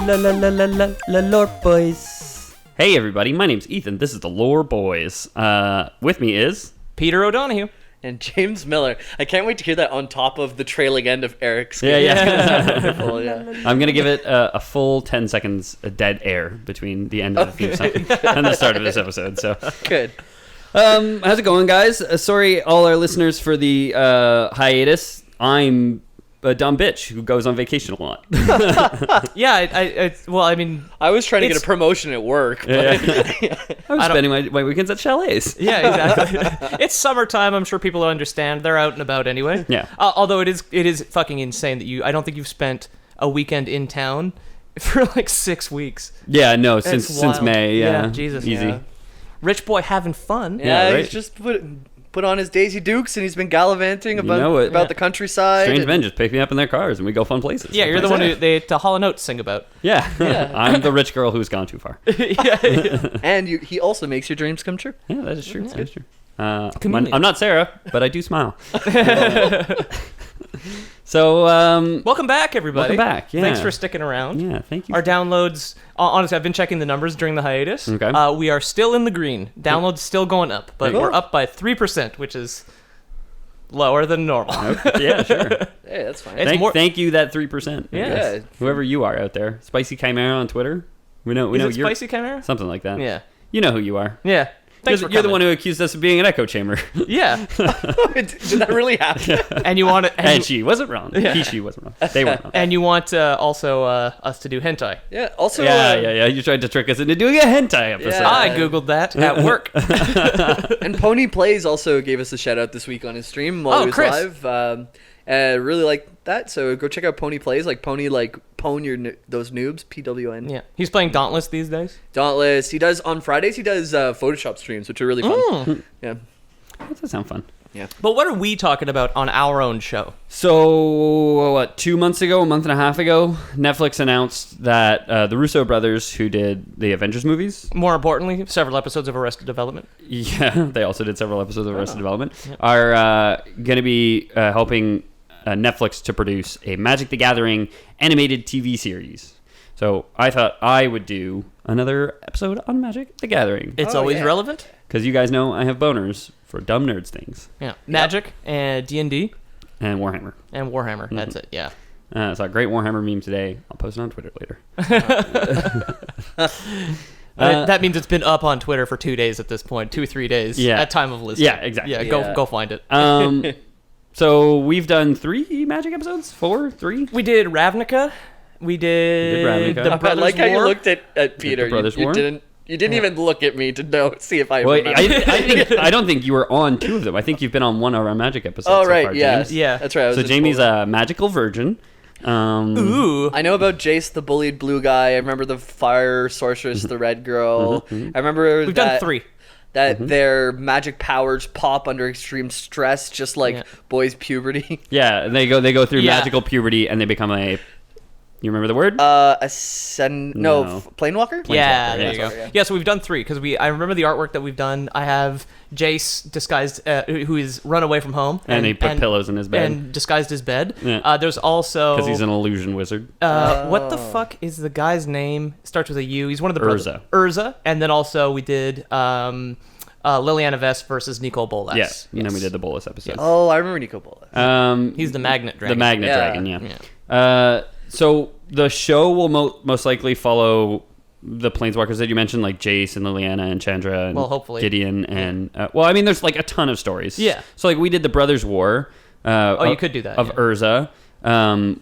Lore Boys. Hey everybody, my name's Ethan. This is the Lore Boys. With me is Peter O'Donohue. And James Miller. I can't wait to hear that on top of the trailing end of Eric's. Yeah. Wonderful, yeah. I'm gonna give it a full 10 seconds of dead air between the end of the theme song and the start of this episode. So Good. how's it going, guys? Sorry, all our listeners, for the hiatus. I'm a dumb bitch who goes on vacation a lot. Yeah, I was trying to get a promotion at work. But I was spending my weekends at chalets. yeah, exactly. It's summertime. I'm sure people understand. They're out and about anyway. Yeah. Although it is fucking insane that I don't think you've spent a weekend in town for like 6 weeks. Yeah, no, It's since wild. May. Yeah, Jesus. easy. Yeah. Rich boy having fun. yeah, right. he's just put on his Daisy Dukes and he's been gallivanting about the countryside. Strange men just pick me up in their cars and we go fun places. Yeah, you're the one who to Hall & Oates sing about. Yeah. I'm the rich girl who's gone too far. Yeah. And he also makes your dreams come true. Yeah, that is true. Yeah. That is true. Chameleon. I'm not Sarah, but I do smile. So, Welcome back, everybody. welcome back. Yeah. Thanks for sticking around. Yeah, thank you. Our downloads, honestly, I've been checking the numbers during the hiatus. Okay. We are still in the green. Downloads still going up, but Cool. we're up by 3%, which is lower than normal. Okay, yeah, sure. Hey, that's fine. It's more- Thank you, that 3%. I Yeah. guess. Yeah. Whoever you are out there. Spicy Chimera on Twitter. We know Is it you're Spicy Chimera? something like that. Yeah. You know who you are. Yeah. Thanks You're for the coming. one who accused us of being an echo chamber. Yeah. Did that really happen? And you want it. And she wasn't wrong. Yeah. She wasn't wrong. They were wrong. And you want also us to do hentai. Yeah. Also, Yeah. You tried to trick us into doing a hentai episode. Yeah. I googled that at work. And Pony Plays also gave us a shout out this week on his stream while he was Chris. live. Really like that. So go check out Pony Plays, like Pony, like pwn those noobs, PWN. Yeah. He's playing Dauntless these days. Dauntless. He does on Fridays. He does Photoshop streams, which are really fun. Yeah. That does sound fun. But what are we talking about on our own show? So, what, 2 months ago, a month and a half ago, Netflix announced that the Russo brothers, who did the Avengers movies, More importantly, several episodes of Arrested Development. yeah, they also did several episodes of Arrested Development, are going to be helping Netflix to produce a Magic the Gathering animated TV series. So I thought I would do another episode on Magic the Gathering. It's Oh, always yeah. relevant. Because you guys know I have boners for dumb nerds things. Yeah. Magic and D&D And Warhammer. and Warhammer. That's it. Yeah. I saw a great Warhammer meme today. I'll post it on Twitter later. That means it's been up on Twitter for 2 days at this point, 2-3 days. Yeah. At time of listening. Yeah, exactly. Yeah, Yeah. go find it. So we've done 3 Magic episodes? 4? 3? We did Ravnica. We did Ravnica. the I Brothers like how you War. looked at Peter. Brothers You War? didn't even look at me to see if I Well, remember. I don't think you were on 2 of them. I think you've been on 1 of our Magic episodes Oh so right, far, yeah, James. Yeah. that's right. I was So just Jamie's pulling- a magical virgin. Ooh. I know about Jace, the bullied blue guy. I remember the fire sorceress, the red girl. I remember We've done 3. That their magic powers pop under extreme stress, just like Yeah. boys' puberty. Yeah, and they go through Yeah. magical puberty and they become a... You remember the word? Planewalker. Yeah, there you go. Planeswalker, Yeah, so we've done 3 because I remember the artwork that we've done. I have Jace disguised, who is run away from home, and he put pillows in his bed. and disguised his bed. Yeah. There's also Because he's an illusion wizard. what the fuck is the guy's name? Starts with a U. He's one of the brothers. Urza. And then also we did Liliana Vess versus Nicole Bolas. Yes. And then we did the Bolus episode. Oh, I remember Nico Bolas. He's the magnet dragon. The magnet Yeah. dragon, yeah. So the show will most likely follow the planeswalkers that you mentioned, like Jace and Liliana and Chandra and Well, hopefully. Gideon and there's like a ton of stories. Yeah. So like we did the Brothers War. You could do that, of yeah. Urza,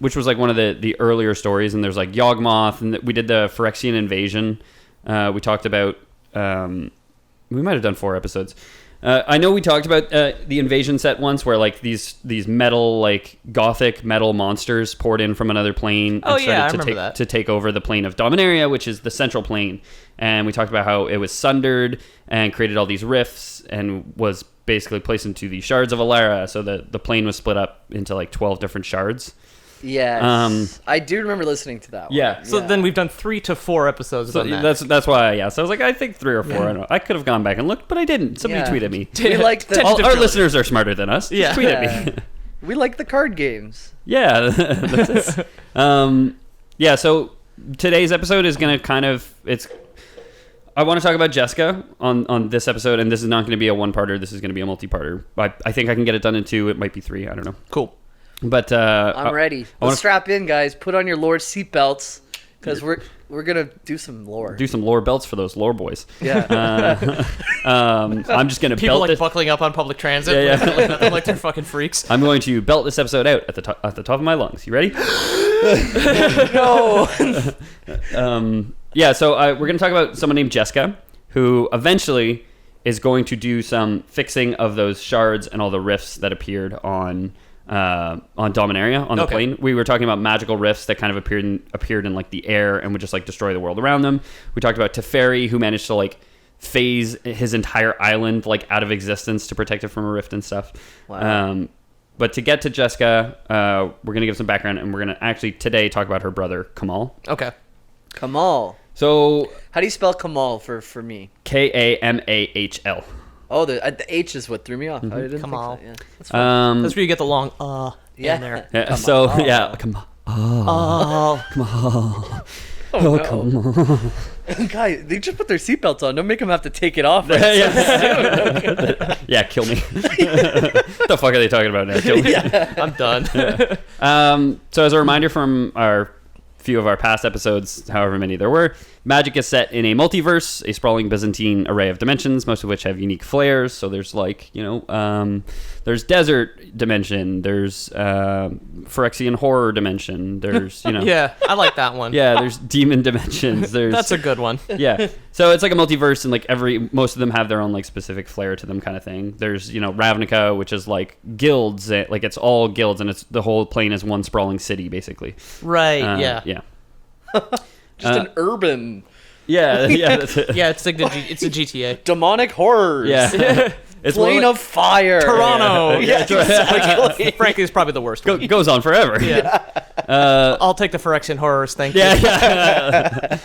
which was like one of the earlier stories, and there's like Yawgmoth, and we did the Phyrexian invasion. We talked about. We might have done 4 episodes. I know we talked about the invasion set once, where like these metal, like gothic metal monsters poured in from another plane Oh, and yeah, I started remember that. to take over the plane of Dominaria, which is the central plane. And we talked about how it was sundered and created all these rifts and was basically placed into the shards of Alara. So the plane was split up into like 12 different shards. Yes, I do remember listening to that one. Yeah. So then we've done 3 to 4 episodes So on that. that's why I asked. I was like, I think 3 or 4. I don't know. I could have gone back and looked, but I didn't. Somebody Yeah. tweeted me. We like the All our listeners are smarter than us. Yeah. Just tweet at me. we like the card games. Yeah, that's it. Yeah, so today's episode is going to kind of... I want to talk about Jessica on this episode, and this is not going to be a one-parter. This is going to be a multi-parter. I think I can get it done in 2. It might be 3. I don't know. Cool. But I'm ready. Let's strap in, guys. Put on your lore seatbelts, because we're gonna do some lore. Do some lore belts for those lore boys. Yeah. I'm just gonna People belt like buckling up on public transit. Yeah. Like they're fucking freaks. I'm going to belt this episode out at the top of my lungs. You ready? No. Yeah. So we're gonna talk about someone named Jessica, who eventually is going to do some fixing of those shards and all the rifts that appeared on Dominaria on the plane. We were talking about magical rifts that kind of appeared in like the air and would just like destroy the world around them. We talked about Teferi, who managed to like phase his entire island like out of existence to protect it from a rift and stuff. Wow. But to get to Jessica, we're gonna give some background, and we're gonna actually today talk about her brother Kamal. Okay. Kamal. So how do you spell Kamal for me? Kamahl. Oh, the H is what threw me off. I didn't Kamal. think so. Yeah. That's fine. That's where you get the long Yeah. in there. Yeah, so yeah, Kamal. Oh. Kamal. Oh, no. Kamal. Guy, they just put their seatbelts on. Don't make them have to take it off. Yeah, kill me. What the fuck are they talking about now? Kill me. Yeah. I'm done. So as a reminder from our few of our past episodes, however many there were, magic is set in a multiverse, a sprawling Byzantine array of dimensions, most of which have unique flares. So there's like, there's desert dimension, there's Phyrexian horror dimension, there's, Yeah, I like that one. yeah, there's demon dimensions. There's That's a good one. yeah. So it's like a multiverse, and like most of them have their own like specific flair to them, kind of thing. There's Ravnica, which is like guilds, like it's all guilds, and it's the whole plane is one sprawling city basically. Right. Yeah. Just an urban Yeah. That's it. Yeah, it's like it's a GTA. demonic horrors. Yeah. It's more Plane like- of fire. Toronto. Yeah, exactly. Frankly, it's probably the worst one. goes on forever. Yeah. I'll take the Phyrexian horrors. Thank you. Yeah.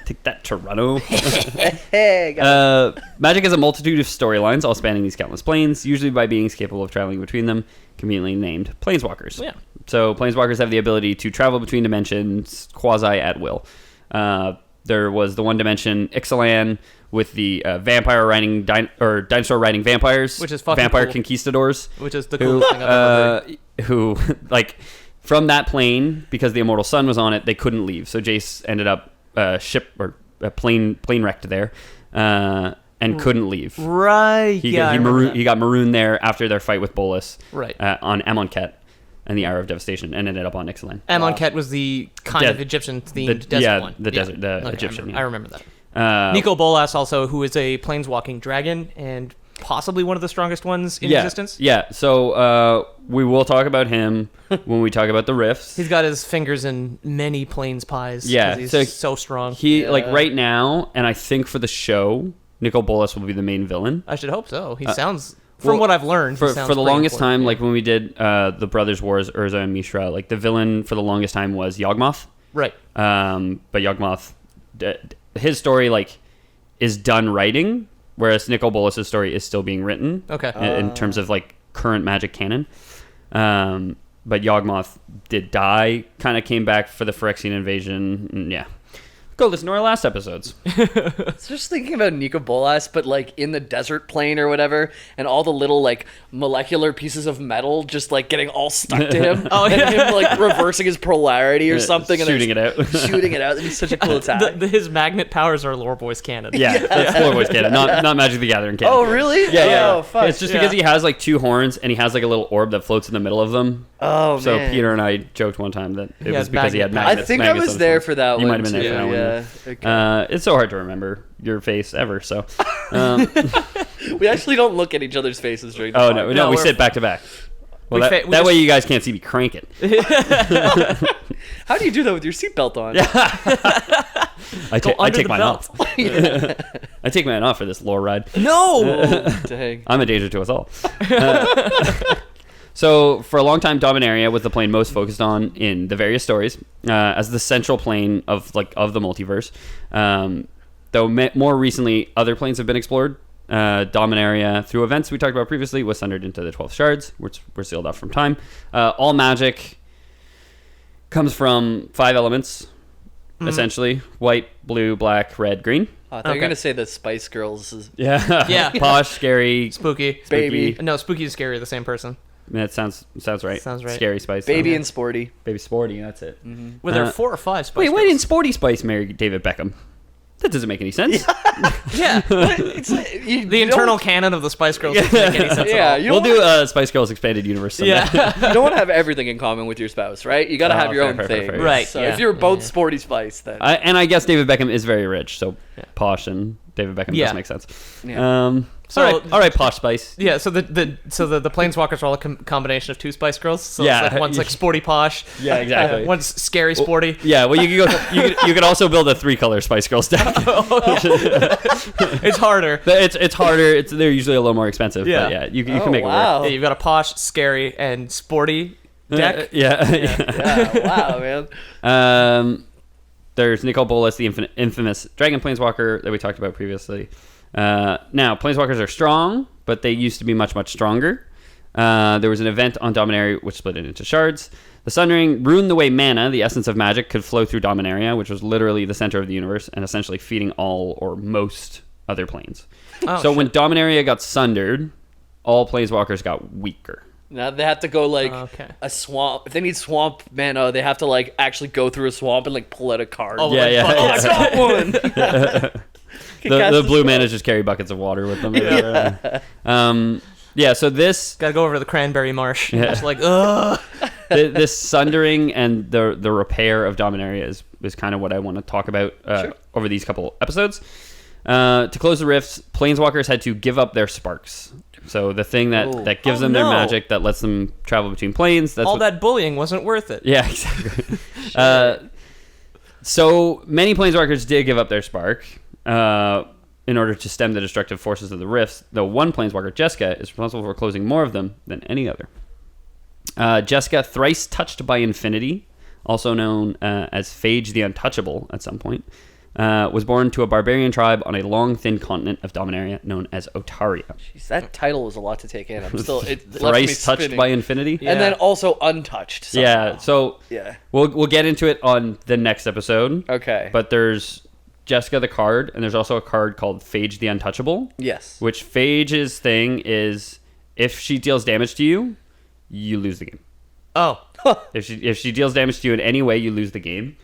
Take that, Toronto. Hey, guys. Magic has a multitude of storylines, all spanning these countless planes, usually by beings capable of traveling between them, conveniently named planeswalkers. Yeah. So planeswalkers have the ability to travel between dimensions quasi at will. There was the one dimension Ixalan with the vampire riding dinosaur riding vampires, Which is fucking vampire cool. conquistadors, Which is the coolest thing I've ever heard. who like from that plane, because the immortal sun was on it, they couldn't leave. So Jace ended up plane wrecked there, and couldn't leave. Right. He I remember that. he got marooned there after their fight with Bolas. Right. On Amonkhet and the Hour of Devastation, and ended up on Ixalan. Amonkhet was the kind of Egyptian-themed desert one. Desert, the Okay, Egyptian. I remember that. Nico Bolas also, who is a planeswalking dragon and possibly one of the strongest ones in existence. Yeah, so we will talk about him when we talk about the rifts. He's got his fingers in many planes pies. Yeah, 'cause so he's so strong. He like right now, and I think for the show, Nico Bolas will be the main villain. I should hope so. He sounds, from what I've learned, for he sounds the pretty longest important. time, like when we did the Brothers Wars, Urza and Mishra, like the villain for the longest time was Yawgmoth. Right. But Yawgmoth, his story like is done writing, whereas Nico Bolas' story is still being written. Okay. In terms of like current Magic canon. But Yawgmoth did die, kind of came back for the Phyrexian invasion. And yeah. Go listen to our last episodes. So just thinking about Nico Bolas, but like in the desert plane or whatever, and all the little like molecular pieces of metal just like getting all stuck to him. Oh, and yeah. him like reversing his polarity or something. Shooting it out. Shooting it out. That'd be such a cool attack. His magnet powers are Lore Boys canon. Yeah, that's Lore Boys canon, not Magic the Gathering canon. Oh, really? Yeah. Oh, fuck. It's just because he has like 2 horns and he has like a little orb that floats in the middle of them. Oh, So man. Peter and I joked one time that it He was has because he had magnet magnets. I think I magnets was on his there horns. for that You one. might have been too. there for that Yeah. one. Okay. It's so hard to remember your face ever. So, We actually don't look at each other's faces during the oh podcast. no, we we're- sit back to back. Well, We that, we that just- way you guys can't see me cranking. How do you do that with your seatbelt on? I under take the mine belt. off. I take mine off for this lore ride. No. Dang. I'm a danger to us all. So for a long time, Dominaria was the plane most focused on in the various stories as the central plane of the multiverse. Though more recently, other planes have been explored. Dominaria, through events we talked about previously, was sundered into the 12 shards, which were sealed off from time. All magic comes from 5 elements: essentially. White, blue, black, red, green. I thought you were going to say the Spice Girls. Yeah. Yeah. Posh, scary, Spooky. Baby. No, Spooky and Scary are the same person. That sounds right. Sounds right. Scary Spice. Baby and Sporty. Baby Sporty, that's it. Well, there are 4 or 5 Spice Wait, why Girls. didn't Sporty Spice marry David Beckham? That doesn't make any sense. Yeah. It's The internal canon of the Spice Girls doesn't make any sense at all. you We'll don't do a Spice Girls expanded universe someday. Yeah. you don't want to have everything in common with your spouse, right? You got to have your own fair, thing. fair. Right, So yeah. if you're both Yeah. Sporty Spice, then I guess David Beckham is very rich, so Posh and David Beckham Yeah. does make sense. Yeah. So- all right, Posh Spice. Yeah, so the Planeswalkers are all a combination of 2 Spice Girls. So Yeah. it's like one's like sporty posh. Yeah, exactly. One's scary sporty. Yeah, well, you could also build a 3-color Spice Girls deck. It's harder. It's harder. They're usually a little more expensive. Yeah. But yeah, you Oh, can make wow. it Yeah, you've got a posh, scary, and sporty work. deck. Yeah. yeah, wow, man. There's Nicole Bolas, the infamous Dragon Planeswalker that we talked about previously. Now, Planeswalkers are strong, but they used to be much, much stronger. There was an event on Dominaria which split it into shards. The Sundering ruined the way mana, the essence of magic, could flow through Dominaria, which was literally the center of the universe and essentially feeding all or most other planes. Oh, So shit. when Dominaria got sundered, all Planeswalkers got weaker. Now they have to go like Okay. a swamp. If they need swamp mana, they have to like actually go through a swamp and like pull out a card. Oh, Yeah, like, yeah, fuck, yeah. I got one. The blue mana just carry buckets of water with them. So this Gotta go over to the cranberry marsh. Yeah. Just like, ugh. this sundering and the repair of Dominaria is kind of what I want to talk about over these couple episodes. To close the rifts, Planeswalkers had to give up their sparks. So the thing that gives them their no. magic, that lets them travel between planes. That's All what, that bullying wasn't worth it. Yeah, exactly. So many Planeswalkers did give up their spark in order to stem the destructive forces of the rifts, though one Planeswalker, Jessica, is responsible for closing more of them than any other. Jessica, thrice touched by infinity, also known as Phage the Untouchable at some point, was born to a barbarian tribe on a long, thin continent of Dominaria known as Otaria. Jeez, that title was a lot to take in. I'm still it left me Thrice touched spinning. by infinity? Yeah. And then also untouched. Somehow. Yeah, so Yeah. we'll get into it on the next episode. Okay. But there's Jessica the card, and there's also a card called Phage the Untouchable, yes. which Phage's thing is if she deals damage to you, you lose the game. Oh. If she deals damage to you in any way, you lose the game.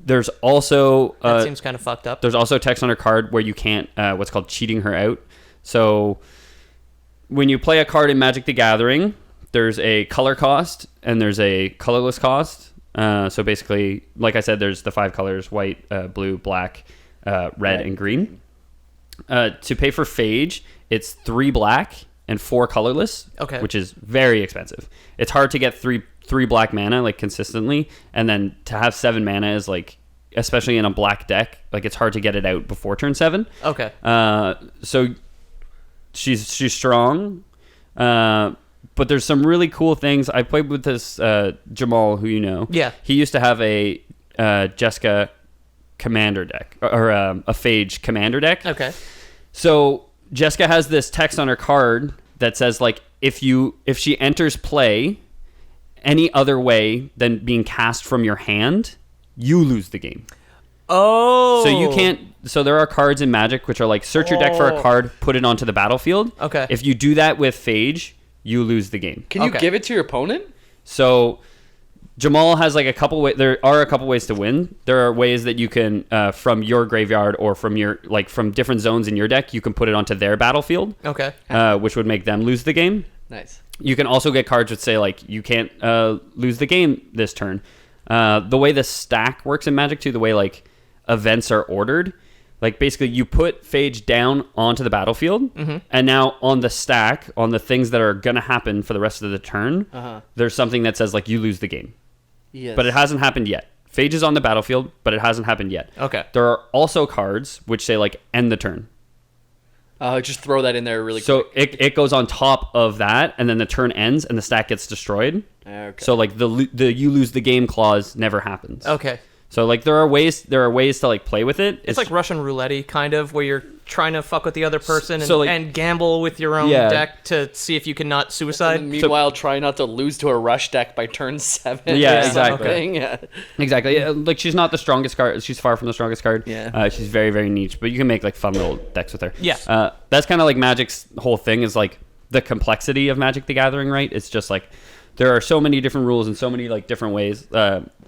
There's also That seems kind of fucked up. there's also text on her card where you can't what's called cheating her out. So when you play a card in Magic the Gathering, there's a color cost and there's a colorless cost. So basically, like I said, there's the 5 colors: white, blue, black, red, and green. To pay for Phage, it's 3 black and 4 colorless, Okay. which is very expensive. It's hard to get three black mana like consistently, and then to have 7 mana is like, especially in a black deck, like it's hard to get it out before turn 7. Okay. So she's strong, but there's some really cool things. I played with this Jamal, who you know. Yeah. He used to have a Jessica commander deck, or a Phage commander deck. Okay. So Jessica has this text on her card that says like if she enters play any other way than being cast from your hand, you lose the game. Oh. So you can't. So there are cards in Magic which are like search your deck for a card, put it onto the battlefield. Okay. If you do that with Phage, you lose the game. Can you Okay. give it to your opponent? So Jamal has like a couple ways. There are a couple ways to win. There are ways that you can from your graveyard or from your from different zones in your deck, you can put it onto their battlefield, Okay. which would make them lose the game. Nice. You can also get cards that say like you can't lose the game this turn. The way the stack works in Magic too, the way like events are ordered, like basically you put Phage down onto the battlefield, and now on the stack, on the things that are gonna happen for the rest of the turn, there's something that says like you lose the game, Yes. but it hasn't happened yet. Phage is on the battlefield, but it hasn't happened yet. Okay. There are also cards which say like end the turn. Just throw that in there really So quick. it goes on top of that, and then the turn ends, and the stack gets destroyed. Okay. So like the you lose the game clause never happens. Okay. So like there are ways to like play with it. It's like Russian roulette kind of, where you're trying to fuck with the other person So, like- and gamble with your own Yeah. deck to see if you can not suicide. And meanwhile, try not to lose to a rush deck by turn 7. Yeah, or exactly. something. Yeah. Exactly. Yeah, like, she's not the strongest card. She's far from the strongest card. Yeah. She's very, very niche, but you can make, like, fun little decks with her. Yeah. That's kind of like Magic's whole thing is, like, the complexity of Magic the Gathering, right? It's just, like, there are so many different rules and so many, like, different ways.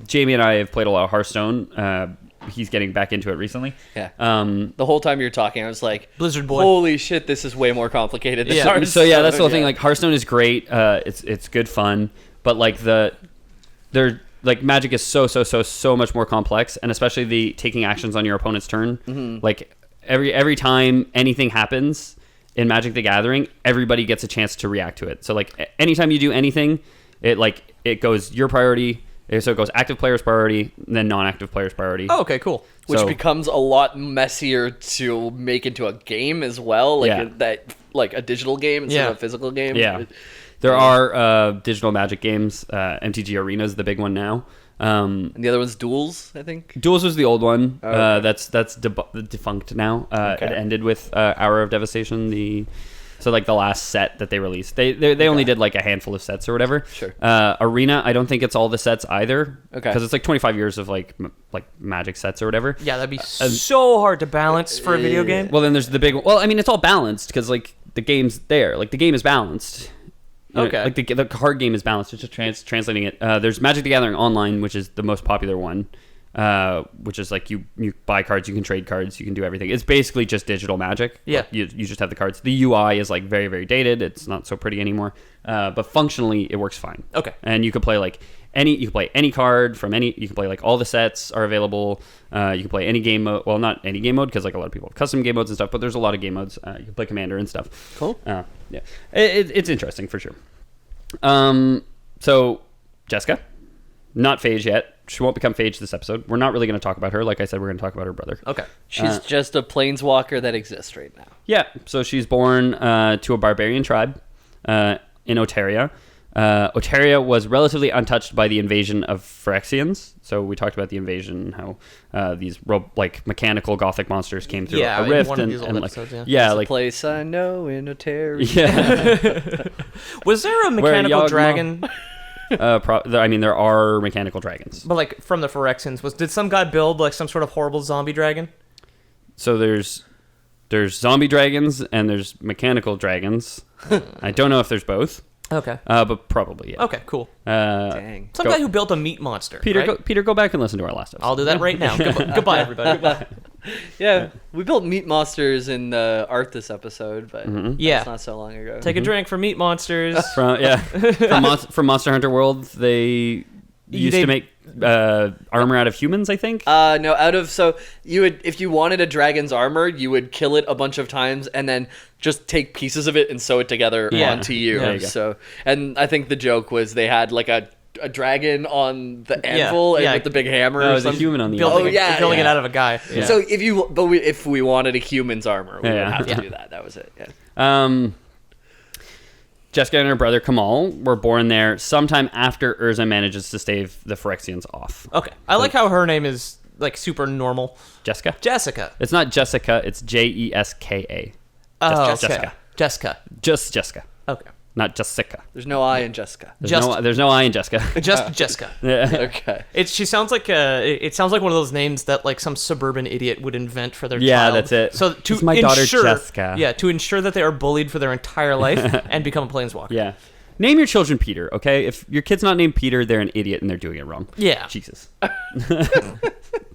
Jamie and I have played a lot of Hearthstone. He's getting back into it recently. Yeah. The whole time you're talking, I was like, Blizzard Boy. holy shit, this is way more complicated than Yeah. Hearthstone. So yeah, that's the whole thing. Yeah. Like Hearthstone is great. It's good fun, but like Magic is so much more complex, and especially the taking actions on your opponent's turn. Mm-hmm. Like every time anything happens in Magic the Gathering, everybody gets a chance to react to it. So like anytime you do anything, it goes your priority. So it goes active player's priority, then non-active player's priority. Oh, okay, cool. Which So- becomes a lot messier to make into a game as well, like like a digital game instead of a physical game. Yeah. There are digital Magic games. MTG Arena is the big one now. And the other one's Duels, I think. Duels was the old one. Oh, okay. That's defunct now. Okay. It ended with Hour of Devastation. So like the last set that they released, they only did like a handful of sets or whatever. Sure. Arena, I don't think it's all the sets either. Okay. Because it's like 25 years of like Magic sets or whatever. Yeah, that'd be so hard to balance for a video game. Well, then there's the big one. Well, I mean, it's all balanced because like the game's there. Like the game is balanced. You know, Okay. like the card game is balanced. It's just translating it. There's Magic the Gathering Online, which is the most popular one. Which is like you buy cards, you can trade cards, you can do everything. It's basically just digital Magic. Yeah. Like, you just have the cards. The UI is like very, very dated. It's not so pretty anymore. But functionally, it works fine. Okay. And you can play like you can play any card from any. You can play like all the sets are available. You can play any game mode. Well, not any game mode because like a lot of people have custom game modes and stuff. But there's a lot of game modes. You can play Commander and stuff. Cool. Yeah. It's interesting for sure. So Jessica, not Phage yet. She won't become Phage this episode. We're not really going to talk about her. Like I said, we're going to talk about her brother. Okay. She's just a planeswalker that exists right now. Yeah. So she's born to a barbarian tribe in Oteria. Oteria was relatively untouched by the invasion of Phyrexians. So we talked about the invasion, how these mechanical gothic monsters came through Yeah, a in rift one of and, these old and episodes, yeah. It's a like place I know in Ontario. yeah. Was there a mechanical Yawgmoth- dragon? There are mechanical dragons. But like from the Phyrexians, did some guy build like some sort of horrible zombie dragon? So there's zombie dragons and there's mechanical dragons. I don't know if there's both. Okay. But probably yeah. Okay, cool. Dang. Some Go- guy who built a meat monster. Peter, right? go back and listen to our last episode. I'll do that right now. Goodbye, everybody. Yeah, we built meat monsters in the art this episode, but Yeah. that's not so long ago. Take a drink for meat monsters. From Monster Hunter World, they used to make armor out of humans, I think. No, so you would, if you wanted a dragon's armor, you would kill it a bunch of times and then just take pieces of it and sew it together onto you. There you go. So, and I think the joke was they had like a dragon on the anvil and with the big hammer. No, or it was a something. human on the building other. building it out of a guy. Yeah. So if we wanted a human's armor, we would have to do that. That was it. Yeah. Jessica and her brother Kamal were born there sometime after Urza manages to stave the Phyrexians off. Okay. I like how her name is like super normal. Jessica? Jessica. It's not Jessica, it's Jeska. Oh, Jessica. okay. Jessica. Just Jessica, Okay. not Jessica. There's no I in Jessica. There's no I in Jessica. Just Jessica. Yeah. Okay. She sounds like it sounds like one of those names that like some suburban idiot would invent for their Yeah, child. that's it. So to It's my daughter, ensure, Jessica. Yeah, to ensure that they are bullied for their entire life and become a planeswalker. Yeah. Name your children Peter, okay? If your kid's not named Peter, they're an idiot and they're doing it wrong. Yeah. Jesus.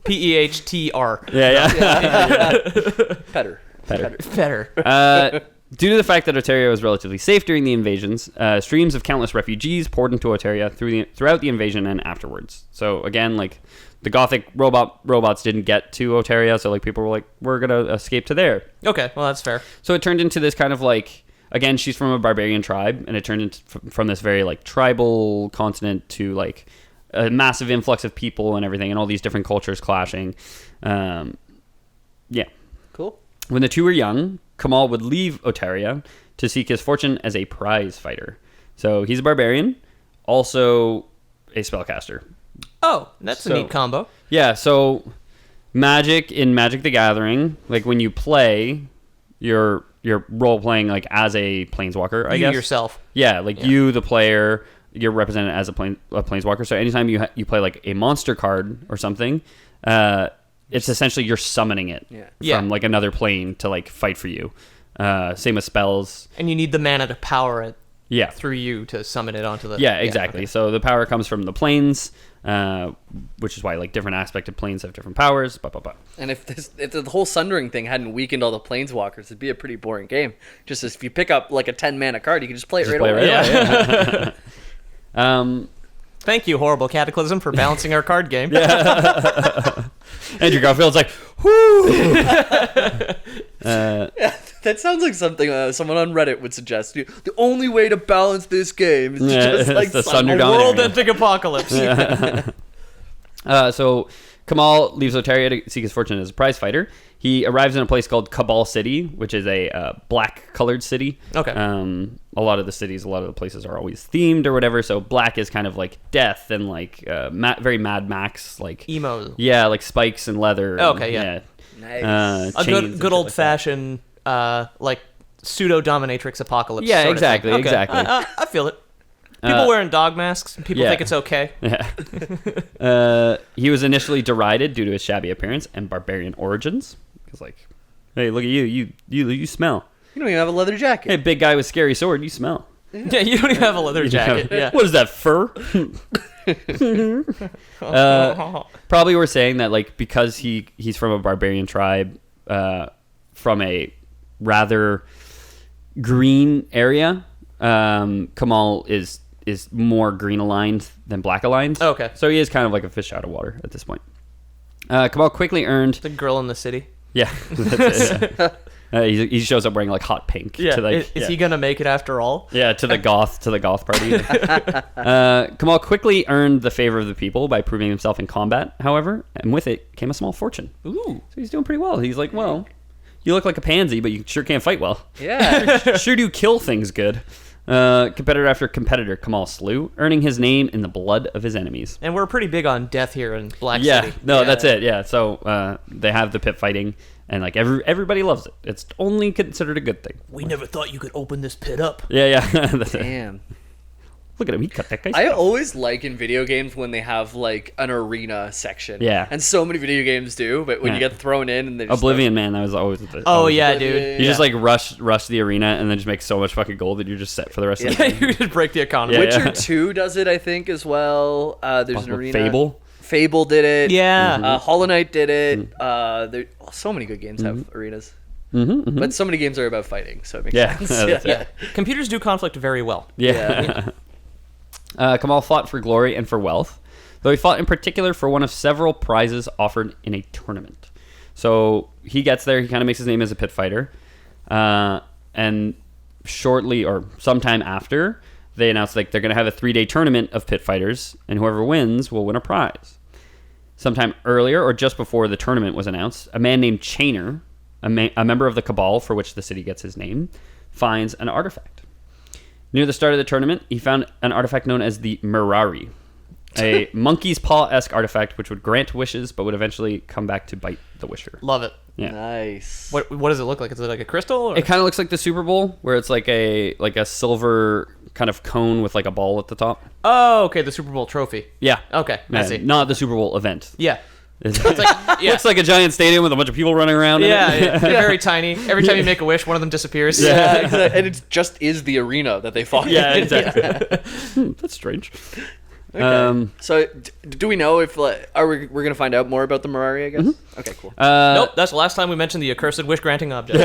PEHTR. Yeah. Better. Better. Due to the fact that Oteria was relatively safe during the invasions, streams of countless refugees poured into Oteria throughout the invasion and afterwards. So again, like the Gothic robots didn't get to Oteria, so like people were like, we're gonna escape to there. Okay, well that's fair. So it turned into this kind of like, again, she's from a barbarian tribe, and it turned into from this very like tribal continent to like a massive influx of people and everything, and all these different cultures clashing. Yeah. Cool. When the two were young, Kamal would leave Oteria to seek his fortune as a prize fighter. So he's a barbarian, also a spellcaster. Oh, that's a neat combo. Yeah, so Magic in Magic the Gathering, like when you play, you're role playing like as a planeswalker. I guess yourself. Yeah, like you, the player, you're represented as a planeswalker. So anytime you play like a monster card or something, it's essentially you're summoning it from like another plane to like fight for you. Same with spells. And you need the mana to power it. Yeah. Through you to summon it onto the... Yeah, exactly. Okay. So the power comes from the planes, which is why like different aspect of planes have different powers. Blah, blah, blah. And if the whole Sundering thing hadn't weakened all the planeswalkers, it'd be a pretty boring game. Just as if you pick up like a 10 mana card, you can just play it right away. Yeah. Thank you, Horrible Cataclysm, for balancing our card game. Andrew Garfield's like, whoo! That sounds like something someone on Reddit would suggest. The only way to balance this game is just like the a world-ending apocalypse. So Kamal leaves Otaria to seek his fortune as a prize fighter. He arrives in a place called Cabal City, which is a black-colored city. Okay. A lot of the places are always themed or whatever. So black is kind of like death and like very Mad Max, like emo. Yeah, like spikes and leather. Okay, yeah. Nice. A good old-fashioned like pseudo dominatrix apocalypse. Yeah, exactly. I feel it. People wearing dog masks. People think it's okay. Yeah. He was initially derided due to his shabby appearance and barbarian origins. Because like, hey, look at you. You smell. You don't even have a leather jacket. Hey, big guy with scary sword. You smell. Yeah, you don't even have a leather jacket. Yeah. What is that, fur? Probably we're saying that like because he's from a barbarian tribe, from a rather green area. Kamal is more green aligned than black aligned. Okay. So he is kind of like a fish out of water at this point. Kamal quickly earned the girl in the city. Yeah. That's it, yeah. He shows up wearing like hot pink. Yeah. To, like, is he gonna make it after all? Yeah, to the goth party. Kamal quickly earned the favor of the people by proving himself in combat, however, and with it came a small fortune. Ooh. So he's doing pretty well. He's like, well, you look like a pansy, but you sure can't fight well. Yeah. Sure do kill things good. Competitor after competitor, Kamal slew, earning his name in the blood of his enemies. And we're pretty big on death here in Black City. City. No, that's it. Yeah, so they have the pit fighting, and like everybody loves it. It's only considered a good thing. We never thought you could open this pit up. Yeah. Damn. Look at him. He cut that guy's I stuff. always like in video games when they have like an arena section. Yeah. And so many video games do, but when you get thrown in and they just Oblivion, man, that was always the dude. You just like rush the arena and then just make so much fucking gold that you're just set for the rest of the game. You just break the economy. Witcher 2 does it, I think, as well. There's an arena. Fable did it. Yeah. Hollow Knight did it. There so many good games have arenas. But so many games are about fighting, so it makes sense. Yeah. Computers do conflict very well. Yeah. Kamal fought for glory and for wealth, though he fought in particular for one of several prizes offered in a tournament. So he gets there, he kind of makes his name as a pit fighter, and shortly or sometime after, they announced like they're going to have a 3-day tournament of pit fighters, and whoever wins will win a prize. Sometime earlier, or just before the tournament was announced, a man named Chainer, a member of the Cabal for which the city gets his name, finds an artifact. Near the start of the tournament, he found an artifact known as the Mirari, a monkey's paw-esque artifact which would grant wishes but would eventually come back to bite the wisher. Love it. Yeah. Nice. What does it look like? Is it like a crystal? Or? It kind of looks like the Super Bowl, where it's like a silver kind of cone with like a ball at the top. Oh, okay, the Super Bowl trophy. Yeah. Okay, I see. Not the Super Bowl event. Yeah. It's like a giant stadium with a bunch of people running around. Yeah, very tiny. Every time you make a wish, one of them disappears. Yeah, exactly. And it just is the arena that they fought in. Yeah, exactly. That's strange. Okay. So, do we know if we're going to find out more about the Mirari, I guess? Mm-hmm. Okay, cool. Nope, that's the last time we mentioned the accursed wish-granting object.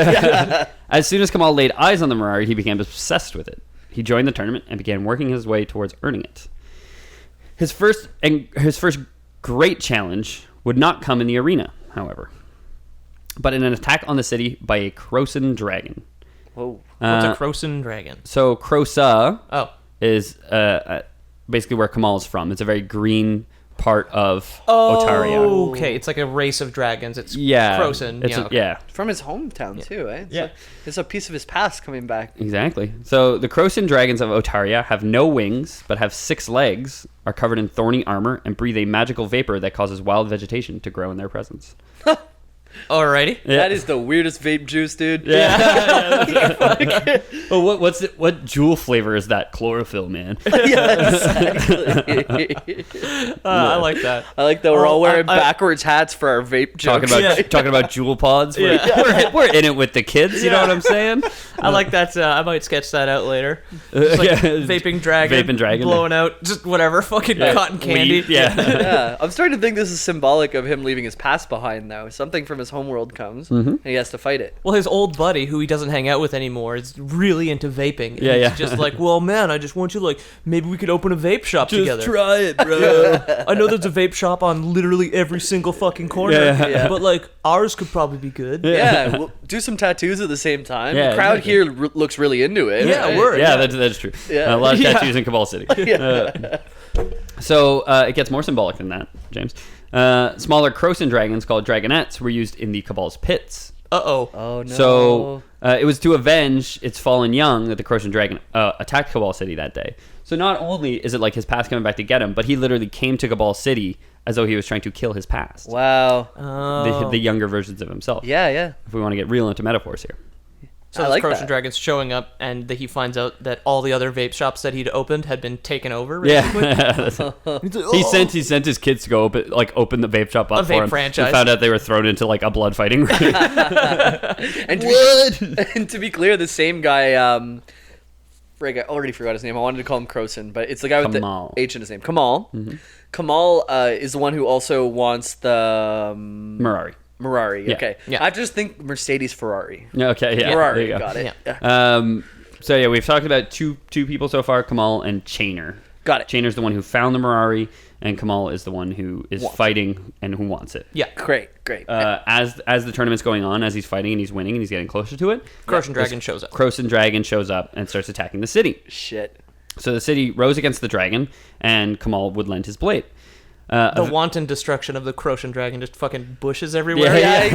As soon as Kamal laid eyes on the Mirari, he became obsessed with it. He joined the tournament and began working his way towards earning it. His first great challenge would not come in the arena, however, but in an attack on the city by a Crosan dragon. Whoa. What's a Crosan dragon? So Crosa is basically where Kamal is from. It's a very green part of Otaria. Okay, it's like a race of dragons. It's yeah, Crosan. Yeah. From his hometown, too, eh? Yeah. It's a piece of his past coming back. Exactly. So the Crosan dragons of Otaria have no wings, but have 6 legs, are covered in thorny armor, and breathe a magical vapor that causes wild vegetation to grow in their presence. Alrighty. Yeah. That is the weirdest vape juice, dude. Well, what jewel flavor is that? Chlorophyll, man. Yeah, exactly. I like that. I like that we're all wearing backwards hats for our vape jokes. Talking about jewel pods. We're in it with the kids. You know what I'm saying? I like that. I might sketch that out later. Just like vaping dragon, blowing out just whatever fucking cotton candy. Weed, yeah. I'm starting to think this is symbolic of him leaving his past behind now. Something from his homeworld comes, and he has to fight it. Well, his old buddy, who he doesn't hang out with anymore, is really into vaping. And Yeah. He's just like, well, man, I just want you, like, maybe we could open a vape shop together. Just try it, bro. I know there's a vape shop on literally every single fucking corner, Yeah. but, like, ours could probably be good. Yeah, we'll do some tattoos at the same time. Yeah, the crowd exactly. here looks really into it. Yeah, word. Yeah, that's true. Yeah. A lot of tattoos in Cabal City. So it gets more symbolic than that, James. Smaller Croson dragons called dragonettes were used in the Cabal's pits. Uh-oh. Oh, no. So it was to avenge its fallen young that the Croson dragon attacked Cabal City that day. So not only is it like his past coming back to get him, but he literally came to Cabal City as though he was trying to kill his past. Wow. The younger versions of himself. Yeah. If we want to get real into metaphors here. So I this like Croson that. dragon's showing up, and he finds out that all the other vape shops that he'd opened had been taken over. Yeah. Basically. He sent his kids to go open the vape shop up A for vape him. franchise. And found out they were thrown into like a blood fighting ring. And to be clear, the same guy, I already forgot his name. I wanted to call him Croson, but it's the guy with Kamal. the H in his name. Kamal. Kamal is the one who also wants the Mirari. Mirari. Yeah. Okay. Yeah. I just think Mercedes Ferrari. Okay, yeah. Ferrari. There you go. Got it. Yeah. Yeah. So yeah, we've talked about two people so far, Kamal and Chainer. Got it. Chainer's the one who found the Mirari, and Kamal is the one who is fighting and who wants it. Yeah. Great. As the tournament's going on, as he's fighting and he's winning and he's getting closer to it, Croson dragon shows up. Croson dragon shows up and starts attacking the city. Shit. So the city rose against the dragon, and Kamal would lend his blade. The wanton destruction of the Croson dragon, just fucking bushes everywhere. Yeah.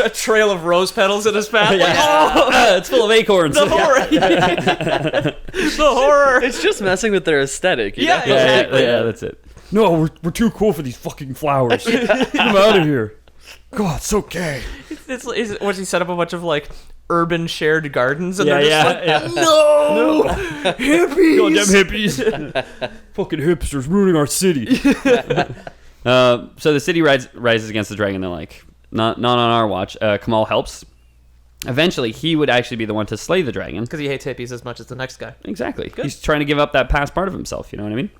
A trail of rose petals in his path. Yeah. Like, oh, It's full of acorns. the horror! The horror! It's just messing with their aesthetic. You Yeah, know? exactly. Yeah, that's it. No, we're too cool for these fucking flowers. Get them out of here. God, it's okay. What's he set up a bunch of like urban shared gardens, and Yeah, they're just like, no, hippies. Goddamn hippies. Fucking hipsters ruining our city. So the city rises against the dragon. They're like, not on our watch. Kamal helps. Eventually, he would actually be the one to slay the dragon. Because he hates hippies as much as the next guy. Exactly. He's trying to give up that past part of himself. You know what I mean?